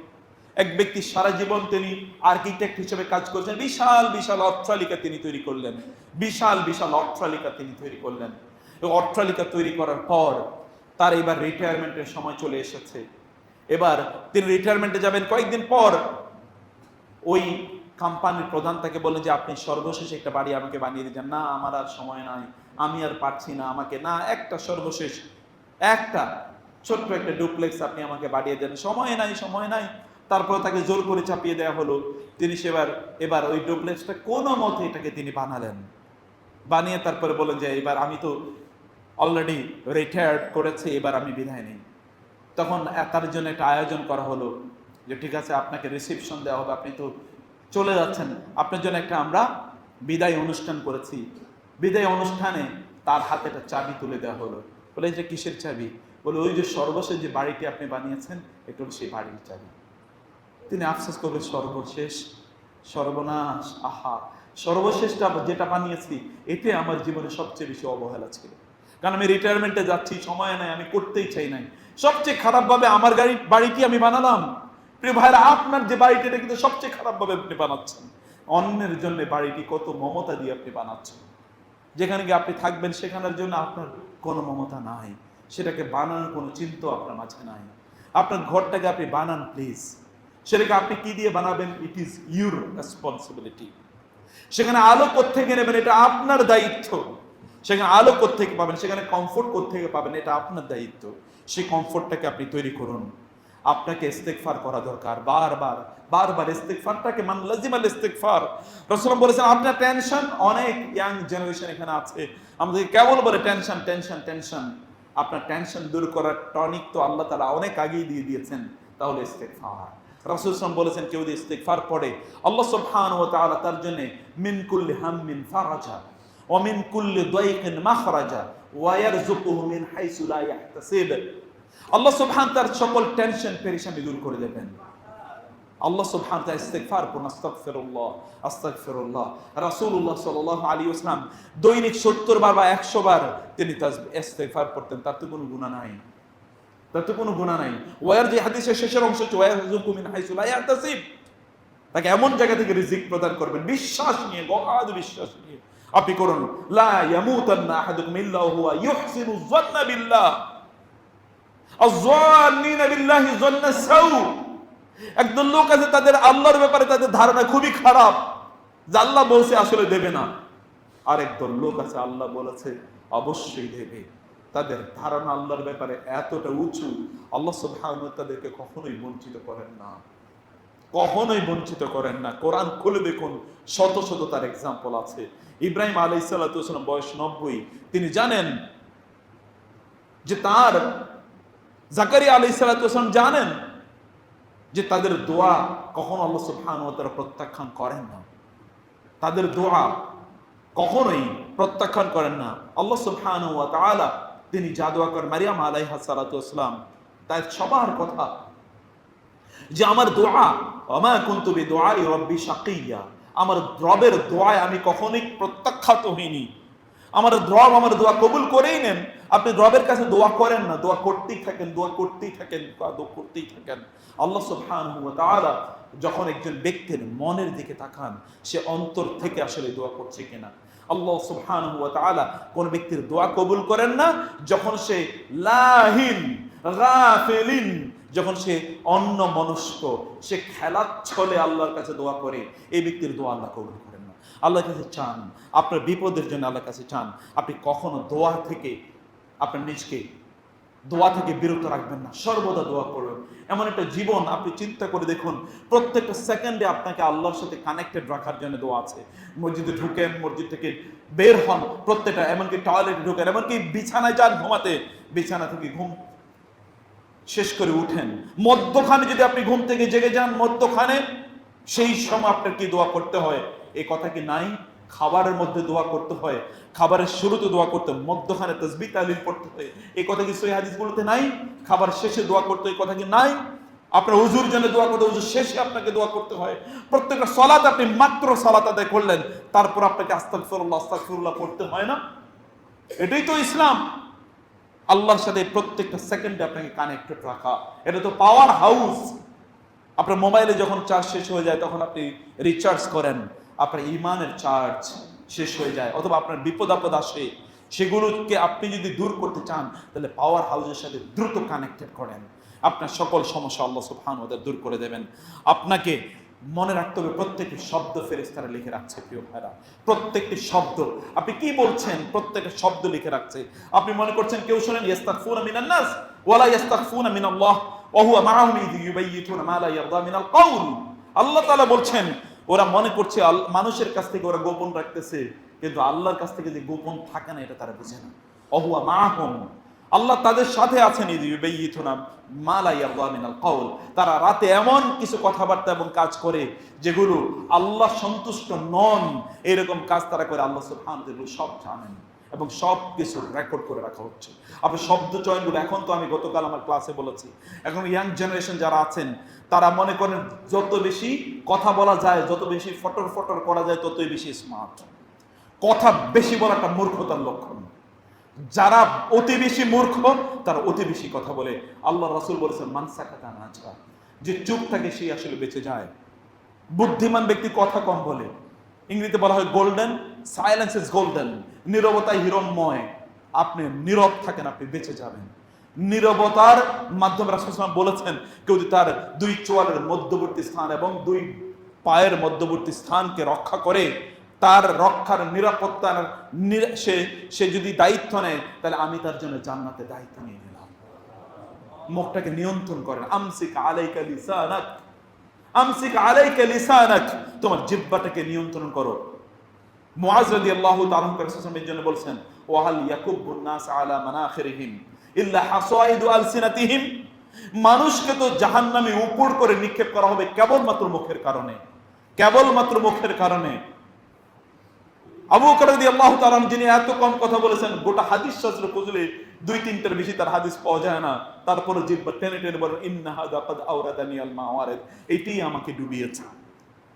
এক ব্যক্তি সারা জীবন তিনি আর্কিটেক্ট হিসেবে কাজ করছেন, বিশাল বিশাল অট্টালিকা তিনি তৈরি করলেন, বিশাল বিশাল অট্টালিকা তিনি তৈরি করলেন। এবং অট্টালিকা তৈরি করার পর তার এবার রিটায়ারমেন্টের সময় চলে এসেছে। এবার তিনি রিটায়ারমেন্টে যাবেন কয়েকদিন পর, ওই কোম্পানির প্রধান তাকে বললেন যে আপনি সর্বশেষ একটা বাড়ি আমাকে বানিয়ে দিয়েছেন। না, আমার আর সময় নাই, আমি আর পারছি না, আমাকে না একটা সর্বশেষ একটা ছোট্ট একটা ডুপ্লেক্স আপনি আমাকে বানিয়ে দেন। সময় নাই, সময় নাই। তারপরে তাকে জোর করে চাপিয়ে দেওয়া হলো। তিনি এবার ওই ডুপ্লেক্সটা কোনো মতে এটাকে তিনি বানালেন, বানিয়ে তারপরে বলেন যে এবার আমি তো অলরেডি রিটায়ার্ড করেছি, এবার আমি বিদায় নেই। তখন তার জন্য একটা আয়োজন করা হলো যে ঠিক আছে আপনাকে রিসেপশন দেওয়া হবে, আপনি তো চলে যাচ্ছেন, আপনার জন্য একটা আমরা বিদায় অনুষ্ঠান করেছি। বিদায় অনুষ্ঠানে তার হাতে একটা চাবি তুলে দেওয়া হলো। বলে যে কিসের চাবি? বলে ওই যে সর্বশেষ যে বাড়িটি আপনি বানিয়েছেন এটা হলো সেই বাড়ির চাবি। তিনি আফসোস করবেন, সর্বশেষ, সর্বনাশ, আহা, সর্বশেষটা যেটা বানিয়েছি এতে আমার জীবনে সবচেয়ে বেশি অবহেলা ছিল, কারণ আমি রিটায়ারমেন্টে যাচ্ছি, সময় নাই, আমি করতেই চাই নাই। সবচেয়ে খারাপভাবে আমার বাড়িটি আমি বানালাম। প্রিয় ভাইরা, আপনার যে বাড়িটি এটা কিন্তু সবচেয়ে খারাপভাবে আপনি বানাচ্ছেন। অন্যের জন্য বাড়িটি কত মমতা দিয়ে আপনি বানাচ্ছেন, যেখানে গিয়ে আপনি থাকবেন সেখানের জন্য আপনার কোনো মমতা নাই, সেটাকে বানানোর কোনো চিন্তা আপনার মাঝে নাই। আপনার ঘরটাকে আপনি বানান প্লিজ। সেটাকে আপনি কি দিয়ে বানাবেন, ইট ইজ ইউর রেসপন্সিবিলিটি। সেখানে আলো কোত্থেকে নেবেন এটা আপনার দায়িত্ব। সেখানে আলো কোত্থেকে পাবেন, সেখানে কমফোর্ট কোত্থেকে পাবেন এটা আপনার দায়িত্ব। সেই কমফোর্টটাকে আপনি তৈরি করুন। আপনাকে ইস্তেগফার করা দরকার, বারবার বারবার ইস্তেগফারটাকে, মান লাজিমাল ইস্তেগফার। রাসূলুল্লাহ বলেছেন আপনার টেনশন, অনেক ইয়াং জেনারেশন এখানে আছে আমাদের কেবল বলে টেনশন টেনশন টেনশন। আপনার টেনশন দূর করার টনিক তো আল্লাহ তাআলা অনেক আগেই দিয়ে দিয়েছেন, তাহলে ইস্তেগফার। রাসূল সাল্লাল্লাহু আলাইহি ওয়াসাল্লাম বলেছেন কেউ যদি ইস্তেগফার পড়ে আল্লাহ সুবহানাহু ওয়া তাআলা তার জন্য মিন কুল্লি হাম্মিন ফারাজা ওয়া মিন কুল্লি দায়কিন মাখরাজা ওয়া ইয়ারযুকুহু মিন হাইসু লা ইয়াহতাসিব। আল্লাহ সুবহান তার সকল টেনশন পেরেশানি দূর করে দেবেন। আল্লাহ সুবহান তাআলা ইস্তিগফার করুন, আস্তাগফিরুল্লাহ আস্তাগফিরুল্লাহ। রাসূলুল্লাহ সাল্লাল্লাহু আলাইহি ওয়াসাল্লাম দৈনিক 70 বার বা 100 বার তিনি ইস্তিগফার করতেন, তার তো কোনো গুনাহ নাই, তার তো কোনো গুনাহ নাই। ওয়ার যে হাদিসের শেষের অংশ হচ্ছে ওয়ারযুকু মিন হাইসু লা ইয়াহতাসিব, তাকে এমন জায়গা থেকে রিজিক প্রদান করবেন বিশ্বাস নিয়ে, গহাদ বিশ্বাস নিয়ে। আপনি করুন, লা ইয়ামুতান্না আহাদুকুম ইল্লা হুয়া ইউহসিনু যান্না বিল্লাহ আয-যান্নিনা বিল্লাহি যান্না সাউ। একদল লোক আছে তাদের আল্লাহর ব্যাপারে তাদের ধারণা খুবই খারাপ, যে আল্লাহ বলছে আসলে দেবে না। আর একদল লোক আছে আল্লাহ বলেছে অবশ্যই দেবে, তাদের ধারণা আল্লাহর ব্যাপারে এতটা উঁচু, আল্লাহ সুবহানাহু ওয়া তাআলা তাদেরকে কখনোই বঞ্চিত করেন না, কখনোই বঞ্চিত করেন না। কোরআন খুলে দেখুন, শত শত তার এক্সাম্পল আছে। ইব্রাহিম আলাইহিস সালাতু ওয়াস সালাম বয়স 90, তিনি জানেন যে তার জাকারিয়া আলাইহিস সালাতু ওয়াস সালাম জানেন যে তাদের দোয়া কখনো আল্লাহ সুবহানাহু ওয়া তাআলা প্রত্যাখ্যান করেন না, তাদের দোয়া কখনোই প্রত্যাখ্যান করেন না। আল্লাহ সুবহানাহু ওয়া তাআলা তিনি যা দোয়া করেন, মারিয়াম আলাইহা সালাতু ওয়াস সালাম তার সবার কথা যে আমার দোয়া, ওমা কুনতু বিদুআই রাব্বি শাকিয়্যা, আমার রবের দোয়ায় আমি কখনোই প্রত্যাখ্যাত হইনি, আমার রব আমার দোয়া কবুল করেই নেন। আপনি রবের কাছে দোয়া করেন না, দোয়া করতেই থাকেন, দোয়া করতেই থাকেন, দোয়া করতেই থাকেন। আল্লাহ সুবহানাহু ওয়া তাআলা যখন একজন ব্যক্তির মনের দিকে তাকান, সে অন্তর থেকে আসলে দোয়া করছে কিনা। আল্লাহ সুবহানাহু ওয়া তাআলা কোন ব্যক্তির দোয়া কবুল করেন না যখন সে লাহিন গাফিলিন, যখন সে অন্য মনস্ক, সে খেলার ছলে আল্লাহর কাছে দোয়া করে, এই ব্যক্তির দোয়া আল্লাহ কবুল করেন না। আল্লাহর কাছে চান, আপনার বিপদের জন্য আল্লাহর কাছে চান। আপনি কখনো দোয়া থেকে আপনার নিজকে দোয়া থেকে বিরত রাখবেন না, সর্বদা দোয়া করবেন। এমন একটা জীবন আপনি চিন্তা করে দেখুন, প্রত্যেকটা সেকেন্ডে আপনাকে আল্লাহর সাথে কানেক্টেড রাখার জন্য দোয়া আছে। মসজিদে ঢুকেন, মসজিদ থেকে বের হন, প্রত্যেকটা, এমনকি টয়লেটে ঢুকেন, এমনকি বিছানায় যান ঘুমাতে, বিছানা থেকে ঘুম শেষ করে উঠেন, মধ্যখানে যদি আপনি ঘুম থেকে জেগে যান, মধ্যখানে সেই সময় আপনার কি দোয়া করতে হয়, এই কথা কি নাই? খাবারের মধ্যে দোয়া করতে হয়, খাবারের শুরুতে দোয়া করতে, মধ্যখানে তাসবিহ তাহলিল পড়তে হয়, এই কথা কি সহিহ হাদিসগুলোতে নাই? খাবার শেষে দোয়া করতে হয়, এই কথা কি নাই? আপনার ওযুর জন্য দোয়া করতে, ওযুর শেষে আপনাকে দোয়া করতে হয়। প্রত্যেকটা সালাত আপনি মাত্র সালাত আদায় করলেন, তারপর আপনাকে আস্তাগফিরুল্লাহ আস্তাগফিরুল্লাহ পড়তে হয় না? এটাই তো ইসলাম। আল্লাহর সাথে প্রত্যেকটা সেকেন্ডে আপনাকে কানেক্টেড রাখা, এটা তো পাওয়ার হাউস। আপনার মোবাইলে যখন চার্জ শেষ হয়ে যায় তখন আপনি রিচার্জ করেন, আপনার ইমানের চার্জ শেষ হয়ে যায়, অথবা আপনার বিপদ আপদ আসে, সেগুলোকে আপনি যদি দূর করতে চান তাহলে পাওয়ার হাউসের সাথে দ্রুত কানেক্টেড করেন, আপনার সকল সমস্যা আল্লাহ সুবহানাহু ওয়া তাআলা দূর করে দেবেন। আপনাকে মনে রাখতে হবে প্রত্যেকটি শব্দ ফেরেশতারা লিখে রাখছে। প্রিয় ভাইরা, প্রত্যেকটি শব্দ আপনি কি বলছেন, প্রত্যেকটা শব্দ লিখে রাখছে। আপনি মনে করছেন কেউ শুনেন ইস্তাগফুনা মিনান নাস ওয়ালা ইস্তাগফুনা মিনাল্লাহ ওয়া হুয়া মাআহুম ইয ইউবাইয়িতুনা মা লা ইয়ারদা মিনাল কাউল। আল্লাহ তাআলা বলছেন ওরা মনে করছে মানুষের কাছ থেকে ওরা গোপন রাখতেছে, কিন্তু আল্লাহর কাছ থেকে যে গোপন থাকে না এটা তারা বুঝে না। ওয়া হুয়া মাআহুম, আল্লাহ তাদের সাথে আছেন, ইয ইউবাইয়িতুনা মা লা ইয়ারদা মিনাল কাউল। তারা রাতে এমন কিছু কথাবার্তা এবং কাজ করে যেগুলো আল্লাহ সন্তুষ্ট নন, এরকম কাজ তারা করে। আল্লাহ সুবহানাহু ওয়া তাআলা সব জানেন এবং সব কিছু রেকর্ড করে রাখা হচ্ছে। আপনি শব্দ চয়নগুলো, এখন তো আমি গতকাল আমার ক্লাসে বলেছি, এখন ইয়াং জেনারেশন যারা আছেন তারা মনে করেন যত বেশি কথা বলা যায়, যত বেশি ফটর ফটর করা যায়, ততই বেশি স্মার্ট। কথা বেশি বলাটা মূর্খতার লক্ষণ। যারা অতি বেশি মূর্খ তারা অতি বেশি কথা বলে। আল্লাহ রাসূল বলেছেন মান সাকাতা নাজা, যে চুপ থাকে সেই আসলে বেঁচে যায়। বুদ্ধিমান ব্যক্তি কথা কম বলে, ইংরেজিতে বলা হয় গোল্ডেন, সাইলেন্স ইজ গোল্ডেন, নীরবতাই হিরণ্ময়। আপনি নীরব থাকেন, আপনি বেঁচে যাবেন। নীরবতার মাধ্যমে রাসূল সাল্লাল্লাহু আলাইহি ওয়াসাল্লাম বলেছেন, কেউ যদি তার দুই চোয়ালের মধ্যবর্তী স্থান এবং দুই পায়ের মধ্যবর্তী স্থানকে রক্ষা করে, তার রক্ষার নিরাপত্তার সে যদি দায়িত্ব নেয়, তাহলে আমি তার জন্য জান্নাতে দায়িত্ব নিয়ে নিলাম। মুখটাকে নিয়ন্ত্রণ করেন। আমসিক আলাইকা লিসানাক, আমসিক আলাইকা লিসানাক, তোমার জিহ্বাটাকে নিয়ন্ত্রণ করো। মুআয রাদিয়াল্লাহু তাআলা রাসূলের জন্য বলছেন, ওয়া হাল ইয়াকুবুন নাস আলা মানাখিরিহিম ইল্লা হাসাইদু আলসিনাতিহিম, মানুষকে তো জাহান্নামে উপর করে নিক্ষেপ করা হবে কেবলমাত্র মুখের কারণে, কেবলমাত্র মুখের কারণে। আবু বকর রাদিয়াল্লাহু তাআলা যিনি এত কম কথা বলেছেন, গোটা হাদিস শাস্ত্র খুঁজলে দুই তিনটার বেশি তার হাদিস পাওয়া যায় না, তারপরে জিহ্বা টেনে টেনে বলেন ইন্না হাযা কাদ আওরাদানি আল মাওয়ারিদ, এইটাই আমাকে ডুবিয়েছে,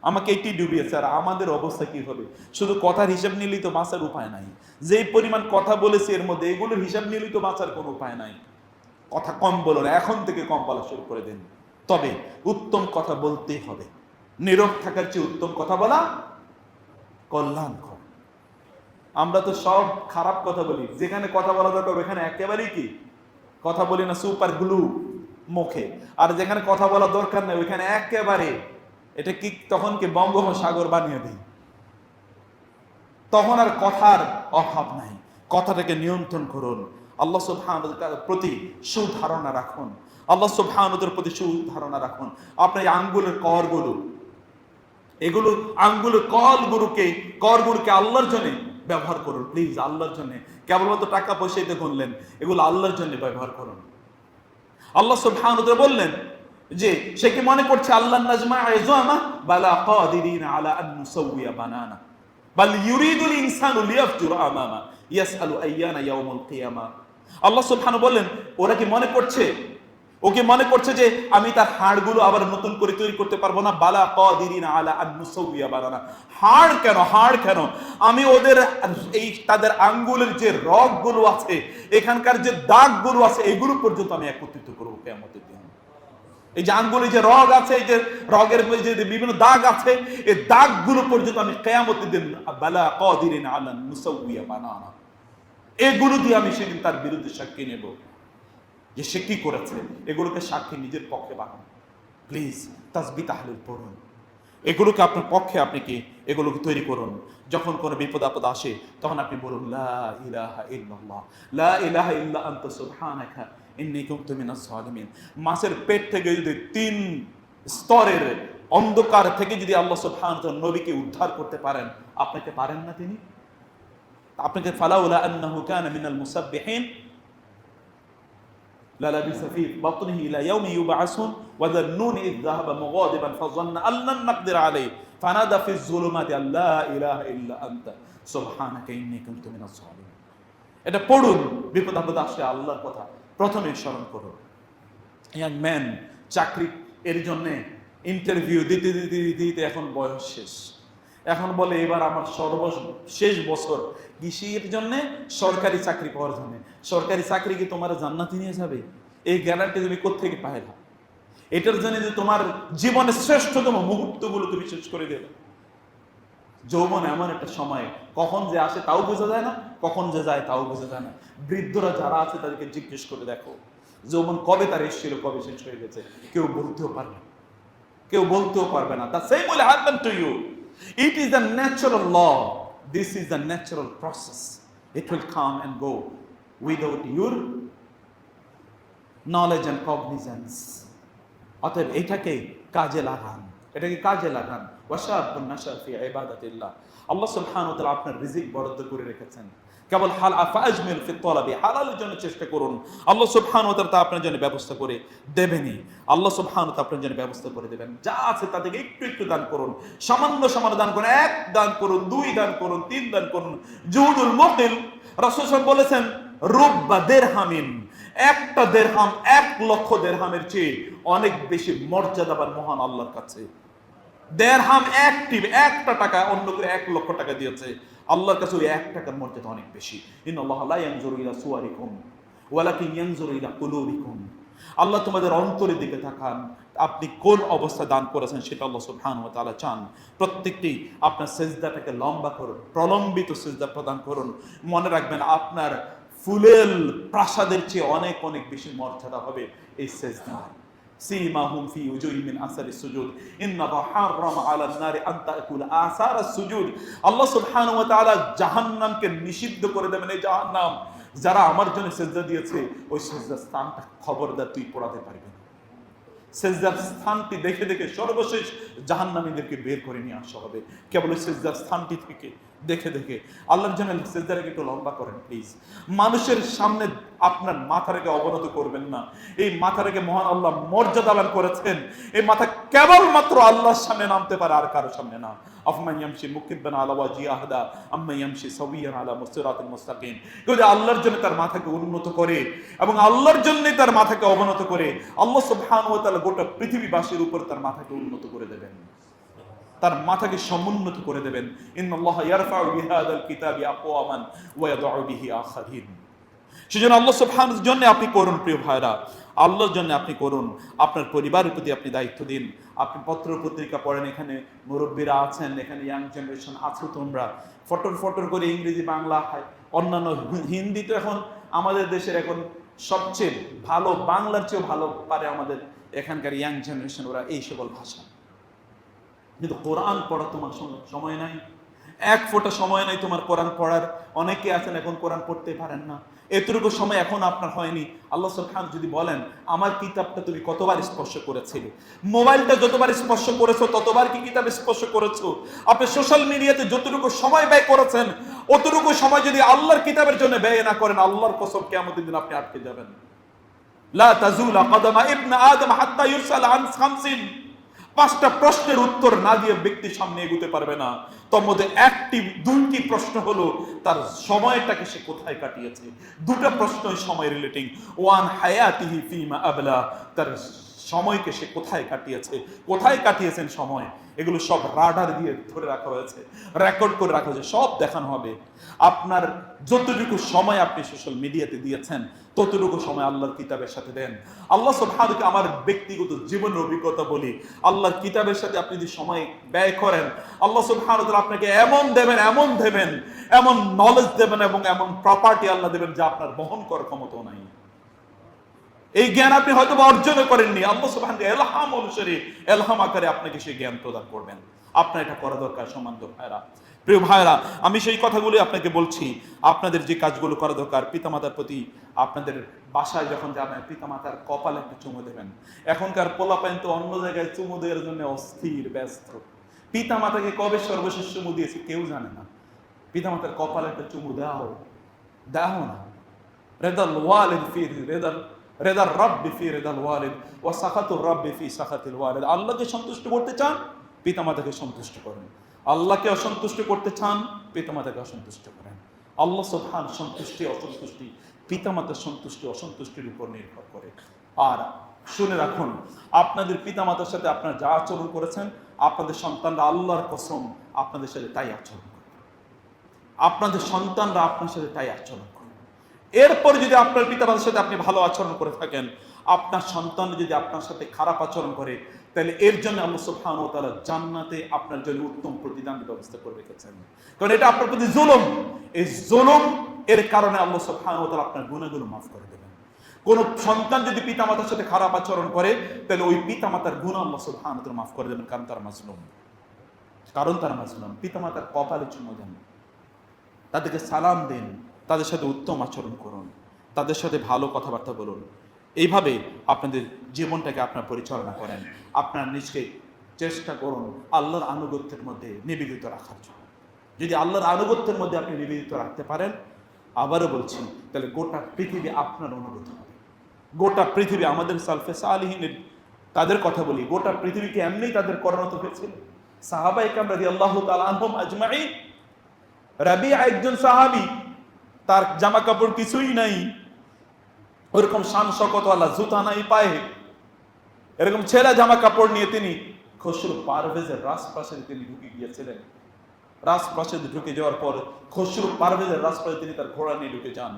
আমাকে এইটাই ডুবিয়েছে। আর আমাদের অবস্থা কি হবে? শুধু কথার হিসাব নিলেই তো বাঁচার উপায় নাই। যেই পরিমাণ কথা বলেছি এর মধ্যে এগুলোর হিসাব নিলেই তো বাঁচার কোনো উপায় নাই। কথা কম বলুন, এখন থেকে কম বলা শুরু করে দিন। তবে উত্তম কথা বলতেই হবে। নীরব থাকার চেয়ে উত্তম কথা বলা কল্যাণকর। আমরা তো সব খারাপ কথা বলি, যেখানে কথা বলা দরকার ওখানে একেবারেই কি কথা বলি না, সুপার গ্লু মুখে। আর যেখানে কথা বলা দরকার নেই ওইখানে একেবারে এটা কি তখন কি বঙ্গোপসাগর বানিয়ে দিই। তখন আর কথার অভাব নাই। কথাটাকে নিয়ন্ত্রণ করুন। আল্লাহ সুবহানাহু ওয়া তাআলার প্রতি সুধারণা রাখুন। আল্লাহ সুবহানাহু ওয়া তাআলার প্রতি সুধারণা রাখুন। আপনার আঙ্গুলের করগুলো, এগুলো আঙ্গুলের করগুলোকে আল্লাহর জন্য ব্যবহার করুন প্লিজ, আল্লাহর জন্য। কেবলমাত্র টাকা পয়সা এতে গুনলেন, এগুলো আল্লাহর জন্য ব্যবহার করুন। আল্লাহ সুবহানাহু ওয়া তাআলা বললেন যে সে কি মনে করছে আল্লাহ নাজমা ইযামা বালা কাদিরিন আলা আন নুসাওয়িয়া বানানা বাল ইউরিদুল ইনসানু লিয়াফজুরা আমামা ইয়াসআলু আইয়ানা ইয়াউমুল কিয়ামা। আল্লাহ সুবহানাহু বলেন ওরা কি মনে করছে, ও কি মনে করছে যে আমি তার হাড়গুলো আবার নতুন করে তৈরি করতে পারবো না? বালা কাদিরিন আলা আন নুসাওয়িয়া বানানা। হাড় কেন আমি ওদের এই তাদের আঙ্গুলের যে রগগুলো আছে, এখানকার যে দাগগুলো আছে, এগুলো পর্যন্ত আমি একত্রিত করবো কিয়ামতের দিন। এই যে আঙ্গুলে যে রগ আছে, এই যে রগের যে বিভিন্ন দাগ আছে, এই দাগগুলো পর্যন্ত আমি কিয়ামতের দিন বালা কাদিরিন আলা নুসাওয়িয়া বানানা, এগুলো দিয়ে আমি সেদিন তার বিরুদ্ধে সাক্ষী নেব যে সে কি করেছে। এগুলোকে সাক্ষী নিজের পক্ষে বানান প্লিজ। তাসবিহ তাহলিল পড়ুন, এগুলোকে আপনার পক্ষে আপনি কি এগুলোকে তৈরি করুন। যখন কোনো বিপদ আপদ আসে তখন আপনি বলুন লা ইলাহা ইল্লাল্লাহ লা ইলাহা ইল্লা আনতা সুবহানাকা ইন্নী কুনতু মিনাজ জালিমিন। মাছের পেট থেকে যদি 3 স্তরের অন্ধকার থেকে যদি আল্লাহ সুবহানাহু ওয়া তাআলা নবীকে উদ্ধার করতে পারেন, আপনাকে পারেন না তিনি? আপনাকে ফালাউলা আন্নাহু কানা মিনাল মুসাব্বিহিন লালাবিসা ফি বাতনিহি ইলা ইয়াউমি ইউবআসুন ওয়া যান্নুন ইয যাহাবা মুগাদিবান ফাযান্না আল্লান নাকদির আলাইহি ফানাদা ফিজ যুলুমাতি আল্লা ইলাহা ইল্লা আনতা সুবহানাকা ইন্নী কুনতু মিনাজ জালিমিন। এটা পড়ুন, বিপদ আপদ আসলে আল্লাহর কথা প্রথমে স্মরণ করুন। ইয়াং ম্যান চাকরি এর জন্য ইন্টারভিউ দিতে এখন বয়স শেষ। এখন বলে এবার আমার সর্বশেষ বছর কিসের জন্য? সরকারি চাকরি পাওয়ার জন্য। সরকারি চাকরি কি তোমার জান্নাতে নিয়ে যাবে? এই গ্যারান্টি তুমি কোত্থেকে পাইলা? এটার জন্য যে তোমার জীবনের শ্রেষ্ঠতম মুহূর্তগুলো তুমি শেষ করে দেবে। যৌবন এমন একটা সময়, কখন যে আসে তাও বোঝা যায় না, কখন যে যায় তাও বোঝা যায় না। বৃদ্ধরা যারা আছে তাদেরকে জিজ্ঞেস করে দেখো যৌবন কবে তার এসেছিল, কবে শেষ হয়ে গেছে, কেউ বলতেও পারবে না, কেউ বলতেও পারবে না। The same will happen to you. It is a natural law. This is a natural process. It will come and go without your knowledge and cognizance. অতএব এটাকে কাজে লাগান, এটাকে কাজে লাগান। ওয়াশাবুন নাশা ফি ইবাদাতিল্লাহ। আল্লাহ সুবহানাহু ওয়া তাআলা আপনার রিজিক বরাদ্দ করে রেখেছেন। কেবল ফাআজমিল ফি তলাবি, হালালের জন্য চেষ্টা করুন। আল্লাহ সুবহানাহু ওয়া তাআলা আপনার জন্য ব্যবস্থা করে দেবেনই। আল্লাহ সুবহানাহু ওয়া তাআলা আপনার জন্য ব্যবস্থা করে দেবেন। যা আছে তা থেকে একটু দান করুন, সামান্য দান করুন। 1 দান করুন, 2 দান করুন, 3 দান করুন। জুহুদুল মুকিল রাসূল সাল্লাল্লাহু আলাইহি ওয়াসাল্লাম বলেছেন রুব্বা দিরহামিন, একটা দিরহাম 1 লক্ষ দিরহামের চেয়ে অনেক বেশি মর্যাদাবান মহান আল্লাহর কাছে। দিরহাম একটা টাকা অন্য করে 1 লক্ষ টাকা দিয়েছে, আল্লাহর কাছে ওই 1 টাকার মর্যাদা অনেক বেশি। ইন্নাল্লাহা লা ইয়ানজুরু ইলা সুওয়ারিকুম ওয়ালাকিন ইয়ানজুরু ইলা কুলুবিকুম। আল্লাহ তোমাদের অন্তরের দিকে তাকান, আপনি কোন অবস্থা দান করেছেন সেটা আল্লাহ সুবহানাহু ওয়া তাআলা চান। প্রত্যেকটি আপনার সিজদাটাকে লম্বা করুন, প্রলম্বিত সিজদা প্রদান করুন। মনে রাখবেন আপনার ফুলেল প্রাসাদের চেয়ে অনেক অনেক বেশি মর্যাদা হবে এই সিজদা। سيماهم في وجوههم من اثر السجود ان الله حرم على النار ان تاكل اثار السجود। আল্লাহ সুবহানাহু ওয়া তাআলা জাহান্নামকে নিষিদ্ধ করে দেবেন। এই জাহান্নাম যারা আমার জন্য সিজদা দিয়েছে, ওই সিজদার স্থানটা খবরদার তুই পোড়াতে পারবি না। সিজদার স্থানটি দেখে দেখে সর্বশেষ জাহান্নামীদেরকে বের করে নিয়ে আসা হবে। কেবল সিজদার স্থানটি থেকে দেখে দেখে আল্লাহর জন্য সিজদাটাকে একটু লম্বা করেন প্লিজ। মানুষের সামনে আপনার মাথাটাকে অবনত করবেন না। এই মাথাটাকে মহান আল্লাহ মর্যাদা দান করেছেন। এই মাথা কেবলমাত্র আল্লাহর সামনে নামতে পারে, আর কারো সামনে না। আফমান ইয়ামশি মুকিব্বান আলা ওয়াজহি আহদা আম্মা ইয়ামশি সাওয়িয়ান আলা মুসরাতিল মুস্তাকিম। কেউ যে আল্লাহর জন্য তার মাথাকে উন্নত করে এবং আল্লাহর জন্যই তার মাথাকে অবনত করে, আল্লাহ সুবহানাহু ওয়া তাআলা গোটা পৃথিবীবাসীর উপর তার মাথাকে উন্নত করে দেবেন, তার মাথাকে সমুন্নত করে দেবেন। ইন্নাল্লাহা ইয়ারফাউ বিহাদাল কিতাবি আকওয়ামান ওয়া ইয়াদউ বিহি আখারিন। সেজন্য আল্লাহ সুবহানাহুর জন্য আপনি করুন প্রিয় ভাইরা, আল্লাহর জন্য আপনি করুন। আপনার পরিবারের প্রতি আপনি দায়িত্ব দিন। আপনি পত্র পত্রিকা পড়েন, এখানে মুরব্বীরা আছেন, এখানে ইয়াং জেনারেশন আছো, তোমরা ফটর ফটর করে ইংরেজি, বাংলা, অন্যান্য হিন্দি তো এখন আমাদের দেশের এখন সবচেয়ে ভালো, বাংলার চেয়েও ভালো পারে আমাদের এখানকার ইয়াং জেনারেশন, ওরা এই সকল ভাষা। কিন্তু কোরআন পড়া তোমার সময় নাই, এক ফোঁটা সময় নাই তোমার কোরআন পড়ার। অনেকে আছেন এখন কোরআন পড়তে পারেন না, এতটুকু সময় এখন আপনার হয়নি। আল্লাহ সুবহানাহু যদি বলেন আমার কিতাবটা তুমি কতবার স্পর্শ করেছিলে, মোবাইলটা যতবার স্পর্শ করেছো ততবার কি কিতাব স্পর্শ করেছো? আপনি সোশ্যাল মিডিয়াতে যতটুকু সময় ব্যয় করেছেন অতটুকু সময় যদি আল্লাহর কিতাবের জন্য ব্যয় না করেন, আল্লাহর কসম কিয়ামতের দিন আপনি আটকে যাবেন। লা তাজুলা কদমা ইবনে আদম হাত্তা ইউরসাল আন খামসিন। 5টা প্রশ্নের উত্তর না দিয়ে ব্যক্তির সামনে এগোতে পারবে না। তার মধ্যে দুইটি প্রশ্ন হলো তার সময়টাকে সে কোথায় কাটিয়েছে। 2টা প্রশ্নই সময় রিলেটিং। ওয়ান হায়াতিহি ফিমা আবলা, তার সময়কে সে কোথায় কাটিয়েছে, কোথায় কাটিয়েছেন সময়, এগুলো সব রাডার দিয়ে ধরে রাখা হয়েছে, রেকর্ড করে রাখা হয়েছে, সব দেখানো হবে। আপনার যতটুকু সময় আপনি সোশ্যাল মিডিয়াতে দিয়েছেন ততটুকু সময় আল্লাহর কিতাবের সাথে দেন। আল্লাহ সুবহানাহু, আমার ব্যক্তিগত জীবনের অভিজ্ঞতা বলি, আল্লাহর কিতাবের সাথে আপনি যদি সময় ব্যয় করেন, আল্লাহ সুবহানাহু আপনাকে এমন দেবেন, এমন নলেজ দেবেন এবং এমন প্রপার্টি আল্লাহ দেবেন যা আপনার বহন করার ক্ষমতা নাই। এই জ্ঞান আপনি হয়তো অর্জন করেননি, আল্লাহ সুবহানাহু এলহাম অনুসারে এলহাম আকারে আপনাকে সেই জ্ঞান প্রদান করবেন। আপনার এটা করা দরকার। সম্মানিত ভাইরা, প্রিয় ভাইরা, আমি সেই কথাগুলি আপনাকে বলছি। আপনাদের যে কাজগুলো করা দরকার, পিতামাতার প্রতি আপনাদের বাসায় যখন যাবেন পিতামাতার কপালে একটু চুমু দেবেন। এখনকার পোলাপাইন তো অন্য জায়গায় চুমু দেওয়ার জন্য অস্থির ব্যস্ত। পিতামাতাকে কবে সর্বশেষ চুমু দিয়েছে কেউ জানে না। পিতামাতার কপালে একটা চুমু দাও না। রেদাল ওয়ালিদ ফি রেদার রাব্বি ফি রেদাল ওয়ালিদ ওয়া সাখাতুর রাব্বি ফি সাখাতিল ওয়ালিদ। আল্লাহকে সন্তুষ্ট করতে চান, পিতামাতাকে সন্তুষ্ট করেন। আল্লাহকে অসন্তুষ্ট করতে চান, পিতামাতাকে অসন্তুষ্ট করেন। আল্লাহ সুবহানাহু সন্তুষ্টি অসন্তুষ্টি পিতামাতার সন্তুষ্টি অসন্তুষ্টির উপর নির্ভর করে। আর শুনে রাখুন, আপনাদের পিতামাতার সাথে আপনারা যা আচরণ করেছেন, আপনাদের সন্তানরা আল্লাহর কসম আপনাদের সাথে তাই আচরণ করবে। আপনাদের সন্তানরা আপনার সাথে তাই আচরণ করবে। এরপর যদি আপনার পিতামাতার সাথে আপনি ভালো আচরণ করে থাকেন, আপনার সন্তান যদি আপনার সাথে খারাপ আচরণ করে, তাহলে এর জন্য আল্লাহ সুবহানাহু ওয়া তাআলা জান্নাতে আপনার জন্য উত্তম প্রতিদানের ব্যবস্থা করে রেখেছেন। কারণ এটা আপনার প্রতি জুলুম। এই জুলুম এর কারণে আল্লাহ সুবহানাহু ওয়া তাআলা আপনার গুনাহগুলো মাফ করে দেবেন। কোন সন্তান যদি পিতামাতার সাথে খারাপ আচরণ করে, তাহলে ওই পিতামাতার গুনাহ আল্লাহ সুবহানাহু ওয়া তাআলা মাফ করে দেবেন, কারণ তারা মাজলুম। পিতামাতার কপালে চুমু দেন, তাদেরকে সালাম দিন, তাদের সাথে উত্তম আচরণ করুন, তাদের সাথে ভালো কথাবার্তা বলুন। এইভাবে আপনাদের জীবনটাকে আপনার পরিচালনা করেন। আপনার নিজকে চেষ্টা করুন আল্লাহর আনুগত্যের মধ্যে নিবেদিত রাখার জন্য। যদি আল্লাহর আনুগত্যের মধ্যে আপনি নিবেদিত রাখতে পারেন, আবারও বলছি, তাহলে গোটা পৃথিবী আপনার অনুগত হবে। গোটা পৃথিবী, আমাদের সালফে সালিহিনের তাদের কথা বলি, গোটা পৃথিবীকে এমনি তাদের পরিণত হয়েছিল। সাহাবায়ে কেরাম রাদিয়াল্লাহু তাআলা আনহুম আজমাইন। রাবিআ একজন সাহাবী, তার জামা কাপড় কিছুই নাই, ওরকম শান শওকতওয়ালা, জুতা নাই পায়ে, এরকম ছেঁড়া জামা কাপড় নিয়ে তিনি খসরু পারভেজের রাজপ্রাসাদে তিনি ঢুকে গিয়েছিলেন। রাজপ্রাসাদে ঢুকে যাওয়ার পর খসরু পারভেজের রাজপ্রাসাদে তিনি তার ঘোড়া নিয়ে ঢুকে যান।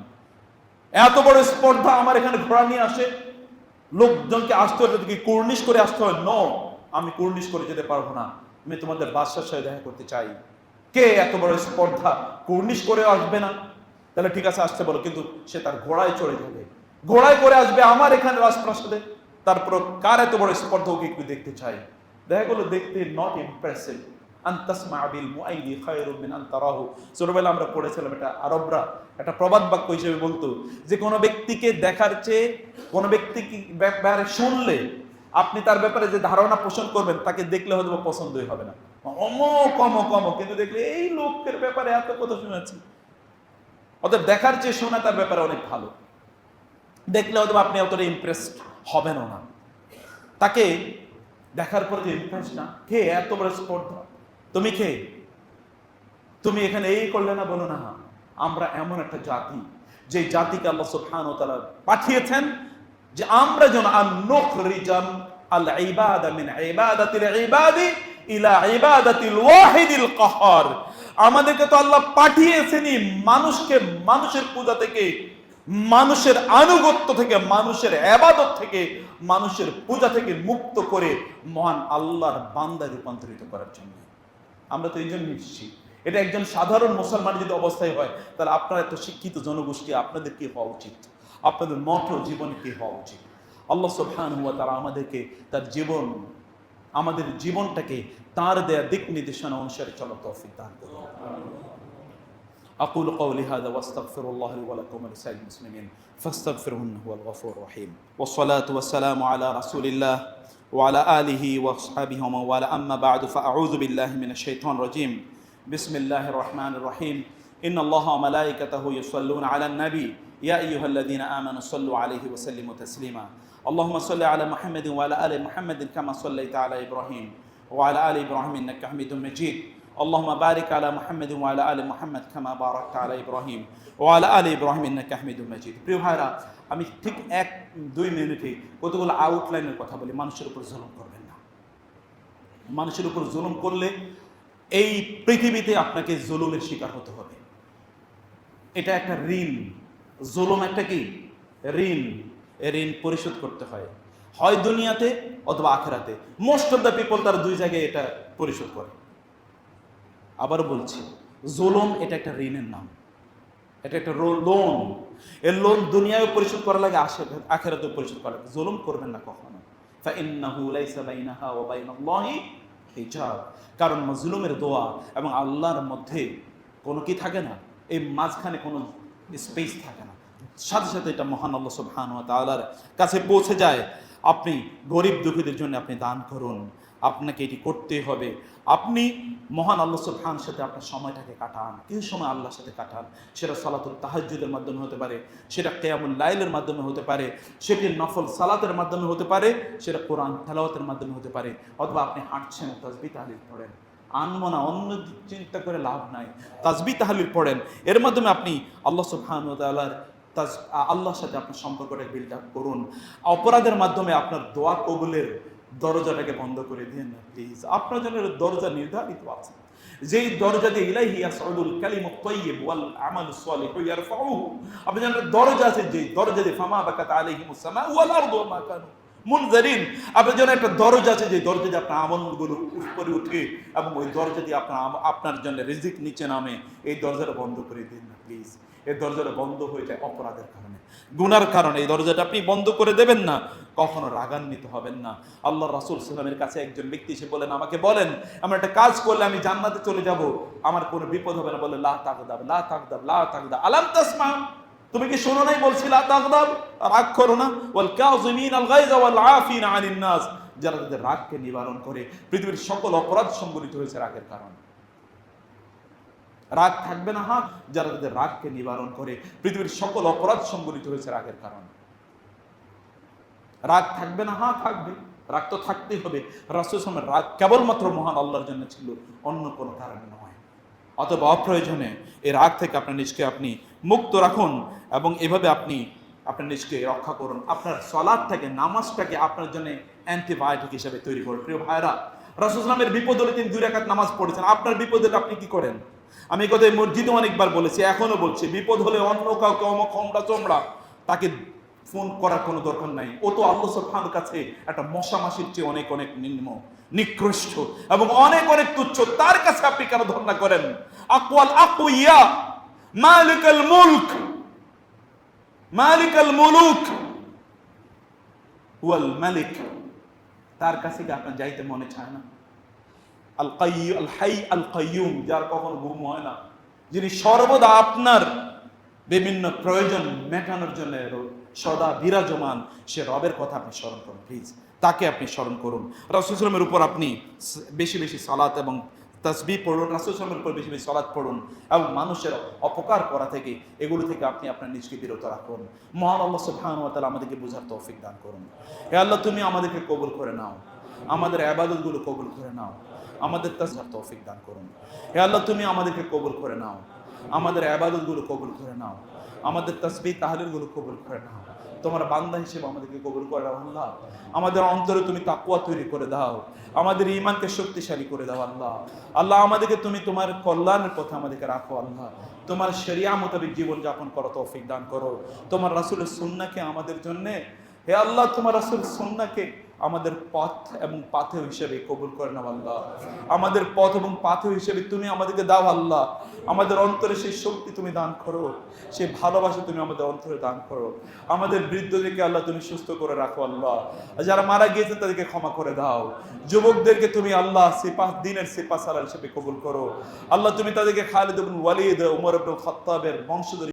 এত বড় স্পর্ধা, আমার এখানে ঘোড়া নিয়ে আসে, লোকজনকে আসতে হলে কি কুর্নিশ করে আসতে হয়? নো, আমি কুর্নিশ করে যেতে পারবো না, আমি তোমাদের বাদশার সাথে দেখা করতে চাই। কে এত বড় স্পর্ধা, কুর্নিশ করে আসবে না? তাহলে ঠিক আছে, আসতে বলো, কিন্তু সে তার ঘোড়ায় চড়ে যাবে, ঘোড়ায় করে আসবে আমার এখানে রাজপ্রাসাদে। তারপর কার এত বড় স্পর্ধা, ওকে একটু দেখতে চাই। দেখা গেলো দেখতে নট ইমপ্রেসিভ। আনতাসমা বিল মুআইদি খায়রুম মিন আন তারাহু। ছোটবেলা আমরা পড়েছিলাম, এটা আরবরা একটা প্রবাদ বাক্য হিসেবে বলতো যে কোনো ব্যক্তিকে দেখার চেয়ে কোনো ব্যক্তিকে ব্যাপারে শুনলে আপনি তার ব্যাপারে যে ধারণা পোষণ করবেন, তাকে দেখলে হয়তো পছন্দই হবে না, কম, কিন্তু দেখলে এই লোকের ব্যাপারে এত কথা শুনেছি, অতএব দেখার চেয়ে শোনা তার ব্যাপারে অনেক ভালো। দেখলে হয়তো আপনি অতটা ইমপ্রেসড হবেন না, তাকে দেখার পর যে ইমপ্রেস না। কে এত বড় স্পর্ধা, তুমি কে? তুমি এখানে এই করলে না, বলো না। আমরা এমন একটা জাতি, যে জাতিকে আল্লাহ সুবহানাহু ওয়া তাআলা পাঠিয়েছেন যে আমরা যেন আন-নুখরিজান আল ইবাদা মিন ইবাদাতিল ইবাদি ইলা ইবাদাতিল ওয়াহিদিল কাহার। আমাদেরকে তো আল্লাহ পাঠিয়েছেনই মানুষকে মানুষের পূজা থেকে মানুষের আনুগত্য থেকে, মানুষের ইবাদত থেকে, মানুষের পূজা থেকে মুক্ত করে মহান আল্লাহর বান্দায় রূপান্তরিত করার জন্য। আমরা তো এই জন্য এসেছি। এটা একজন সাধারণ মুসলমান যদি অবস্থায় হয়, তাহলে আপনারা এত শিক্ষিত জনগোষ্ঠী, আপনাদের কি হওয়া উচিত? আপনাদের মত জীবনে কি হওয়া উচিত? আল্লাহ সুবহানাহু ওয়া তাআলা আমাদেরকে তার জীবন, আমাদের জীবনটাকে তার দেয়া দিক নির্দেশনা অনুসারে চলার তৌফিক দান করুন। أقول قولي هذا وأستغفر الله لي ولكم ولسائر المسلمين فاستغفروه إنه هو الغفور الرحيم والصلاة والسلام على رسول الله وعلى آله وأصحابه ومن والاه أما بعد فأعوذ بالله من الشيطان الرجيم بسم الله الرحمن الرحيم إن الله وملائكته يصلون على النبي يا أيها الذين آمنوا صلوا عليه وسلموا تسليما اللهم صل على محمد وعلى آل محمد كما صليت على إبراهيم وعلى آل إبراهيم إنك حميد مجيد اللهم بارك على محمد وعلى آل محمد كما باركت على إبراهيم وعلى آل إبراهيم إنك حميد مجيد। প্রিয় ভাইরা, আমি ঠিক 1-2 মিনিটে কতগুলো আউটলাইনের কথা বলি। মানুষের উপর জুলুম করবেন না। মানুষের উপর জুলুম করলে এই পৃথিবীতে আপনাকে জুলুমের শিকার হতে হবে। এটা একটা ঋণ। জুলুম একটা কি ঋণ। এই ঋণ পরিশোধ করতে হয়, হয় দুনিয়াতে অথবা আখিরাতে। মোস্ট অফ দ্য পিপল তারা 2 জায়গায় এটা পরিশোধ করে। আবার বলছি, জুলুম এটা একটা ঋণের নাম, এটা একটা লোন। এর লোন দুনিয়ায় পরিশোধ করা লাগে, আখিরাতেও পরিশোধ করা লাগে। জুলুম করবেন না কখনো। ফাইন্নাহু লাইসা বাইনাহা ওয়া বাইনাল্লাহি হিজাব। কারণ মাজলুমের দোয়া এবং আল্লাহর মধ্যে কোনো কি থাকে না, এই মাঝখানে কোনো স্পেস থাকে না। সাথে সাথে এটা মহান আল্লাহ সুবহানাহু ওয়া তাআলার কাছে পৌঁছে যায়। আপনি গরিব দুঃখীদের জন্য আপনি দান করুন, আপনাকে এটি করতে হবে। আপনি মহান আল্লাহ সুবহানাহুর সাথে আপনার সময়টাকে কাটান, কিছু সময় আল্লাহর সাথে কাটান। সেটা সালাতুল তাহাজ্জুদের মাধ্যমে হতে পারে, সেটা কিয়ামুল লাইলের মাধ্যমে হতে পারে, সেটি নফল সালাতের মাধ্যমে হতে পারে, সেটা কোরআন তেলাওয়াতের মাধ্যমে হতে পারে, অথবা আপনি হাঁটছেন তাসবিহ তাহলিল পড়েন। আনমনা অন্য চিন্তা করে লাভ নাই, তাসবিহ তাহলিল পড়েন। এর মাধ্যমে আপনি আল্লাহ সুবহানাহু ওয়া তাআলার আল্লাহর সাথে আপনার সম্পর্কটা বিল্ড আপ করুন। অপরাধের মাধ্যমে আপনার দোয়া কবুলের দরজাটাকে বন্ধ করে দিন না প্লিজ। আপনার জন্য দরজা নির্ধারিত আছে, যেই দরজা দিয়ে ইলাইহি ইয়াসউদুল কালিমুত তাইয়্যিব ওয়াল আমালুস সালিহু ইয়ারফাউহু। আপনার জন্য দরজা আছে, যেই দরজা দিয়ে ফামা বাকাত আলাইহিমুস সামাউ ওয়াল আরদু ওয়া মা কানু মুনজারিন। আপনার জন্য একটা দরজা আছে, যে দরজা দিয়ে আপনার আমলগুলো উপরে উঠে এবং ওই দরজা দিয়ে আপনার জন্য রিজিক নিচে নামে। এই দরজাটা বন্ধ করে দিন না প্লিজ। এই দরজাটা বন্ধ হয়ে যায় অপরাধের কারণে, গুনার কারণে। এই দরজাটা আপনি বন্ধ করে দেবেন না, কখনো রাগান্বিত হবেন না। আল্লাহ রাসূল সাল্লাল্লাহু আলাইহি ওয়াসাল্লামের কাছে একজন ব্যক্তি এসে বলেন, আমাকে বলেন আমার একটা কাজ করলে আমি জান্নাতে চলে যাব, আমার কোনো বিপদ হবে না। বলে লা তাগদাব লা তাগদাব লা তাগদাব আলাম তাসমা, তুমি কি শোনো নাই বলছি লা তাগদাব, রাগ করো না। ওয়াল কাযিমিন আল গায়যা ওয়াল আফিনা আনিন নাস, যারা তাদের রাগকে নিবারণ করে। পৃথিবীর সকল অপরাধ সংগঠিত হয়েছে রাগের কারণে। রাগ থাকবে না হাত, যারা তাদের রাগকে নিবারণ করে। পৃথিবীর সকল অপরাধ সংগঠিত হয়েছে রাগের কারণে। রাগ থাকবে না, হ্যাঁ থাকবে, রাগ তো থাকতেই হবে। রাসূল সাল্লাল্লাহু আলাইহি ওয়াসাল্লাম রাগ কেবলমাত্র মহান আল্লাহর জন্য ছিল, অন্য কোনো কারণে নয়। অথবা অপ্রয়োজনে এই রাগ থেকে আপনার নিজকে আপনি মুক্ত রাখুন, এবং এভাবে আপনি আপনার নিজকে রক্ষা করুন। আপনার সালাতটাকে, নামাজটাকে আপনার জন্য অ্যান্টিবায়োটিক হিসেবে তৈরি করুন। প্রিয় ভাইরা, রাসূল সাল্লাল্লাহু আলাইহি ওয়াসাল্লামের বিপদ হলে তিনি 2 রাকাত নামাজ পড়েছেন। আপনার বিপদ হলে আপনি কি করেন? আমি এই কথা মসজিদে অনেকবার বলেছি, এখনো বলছি, বিপদ হলে অন্য কাউকে অমকমরা চমড়া তাকে ফোন করার কোনো দরকার নাই। ও তো আল্লাহ সুবহানাহুর কাছে একটা মশা মাছির চেয়ে অনেক অনেক নিম্ন, নিকৃষ্ট এবং অনেক অনেক তুচ্ছ। তার কাছে আপনি কেন ধর্ণা করেন? আকওয়াল আকওয়িয়া মালিকাল মুলক, মালিকাল মুলুক ওয়াল মালিক, তার কাছে কি আপনার যাইতে মনে চায় না? আল কাইয়্যুম, আল হাই আল কাইয়্যুম, যার কখনো ঘুম হয় না, যিনি সর্বদা আপনার বিভিন্ন প্রয়োজন মেটানোর জন্য সদা বিরাজমান, সে রবের কথা আপনি স্মরণ করুন প্লিজ। তাকে আপনি স্মরণ করুন। রাসূল সাল্লাল্লাহু আলাইহি ওয়াসাল্লামের উপর আপনি বেশি বেশি সালাত এবং তাসবিহ পড়ুন। রাসূল সাল্লাল্লাহু আলাইহি ওয়াসাল্লামের উপর বেশি বেশি সালাত পড়ুন, এবং মানুষের অপকার করা থেকে, এগুলো থেকে আপনি আপনার নিজকে বিরত রাখুন। মহান আল্লাহ সুবহানাহু ওয়া তাআলা আমাদেরকে বুঝার তৌফিক দান করুন। হে আল্লাহ, তুমি আমাদেরকে কবুল করে নাও, আমাদের ইবাদতগুলো কবুল করে নাও, আমাদের তাসবিহ তৌফিক দান করুন। হে আল্লাহ, তুমি আমাদেরকে কবুল করে নাও, আমাদের ইবাদতগুলো কবুল করে নাও, আমাদের তাসবিহ তাহলিলগুলো কবুল করে নাও। তোমার বান্দা হিসেবে আমাদেরকে কবুল করে দাও আল্লাহ। আমাদের অন্তরে তুমি তাকওয়া তৈরি করে দাও, আমাদের ঈমানকে শক্তিশালী করে দাও আল্লাহ। আল্লাহ আমাদেরকে তুমি তোমার কল্যাণের পথে আমাদেরকে রাখো আল্লাহ। তোমার শরিয়া মোতাবেক জীবন যাপন করো তৌফিক দান করো। তোমার রাসূলের সুন্নাহকে আমাদের জন্য, হে আল্লাহ, তোমার রাসূলের সুন্নাহকে আমাদের পথ এবং পাথে হিসেবে কবুল করে নাও আল্লাহ। আমাদের পথ এবং পাথে হিসেবে তুমি আমাদেরকে দাও আল্লাহ। আমাদের অন্তরে সেই শক্তি তুমি দান করো, সেই ভালোবাসা তুমি আমাদের অন্তরে দান করো। আমাদের বৃদ্ধদেরকে আল্লাহ তুমি সুস্থ করে রাখো আল্লাহ। যারা মারা গিয়েছে তাদেরকে ক্ষমা করে দাও। যুবকদেরকে তুমি আল্লাহ দিনের সিপাহ সালার হিসেবে কবুল করো আল্লাহ। তুমি তাদেরকে খালিদ ইবনে ওয়ালিদ, উমর ইবনে খাত্তাবের বংশধর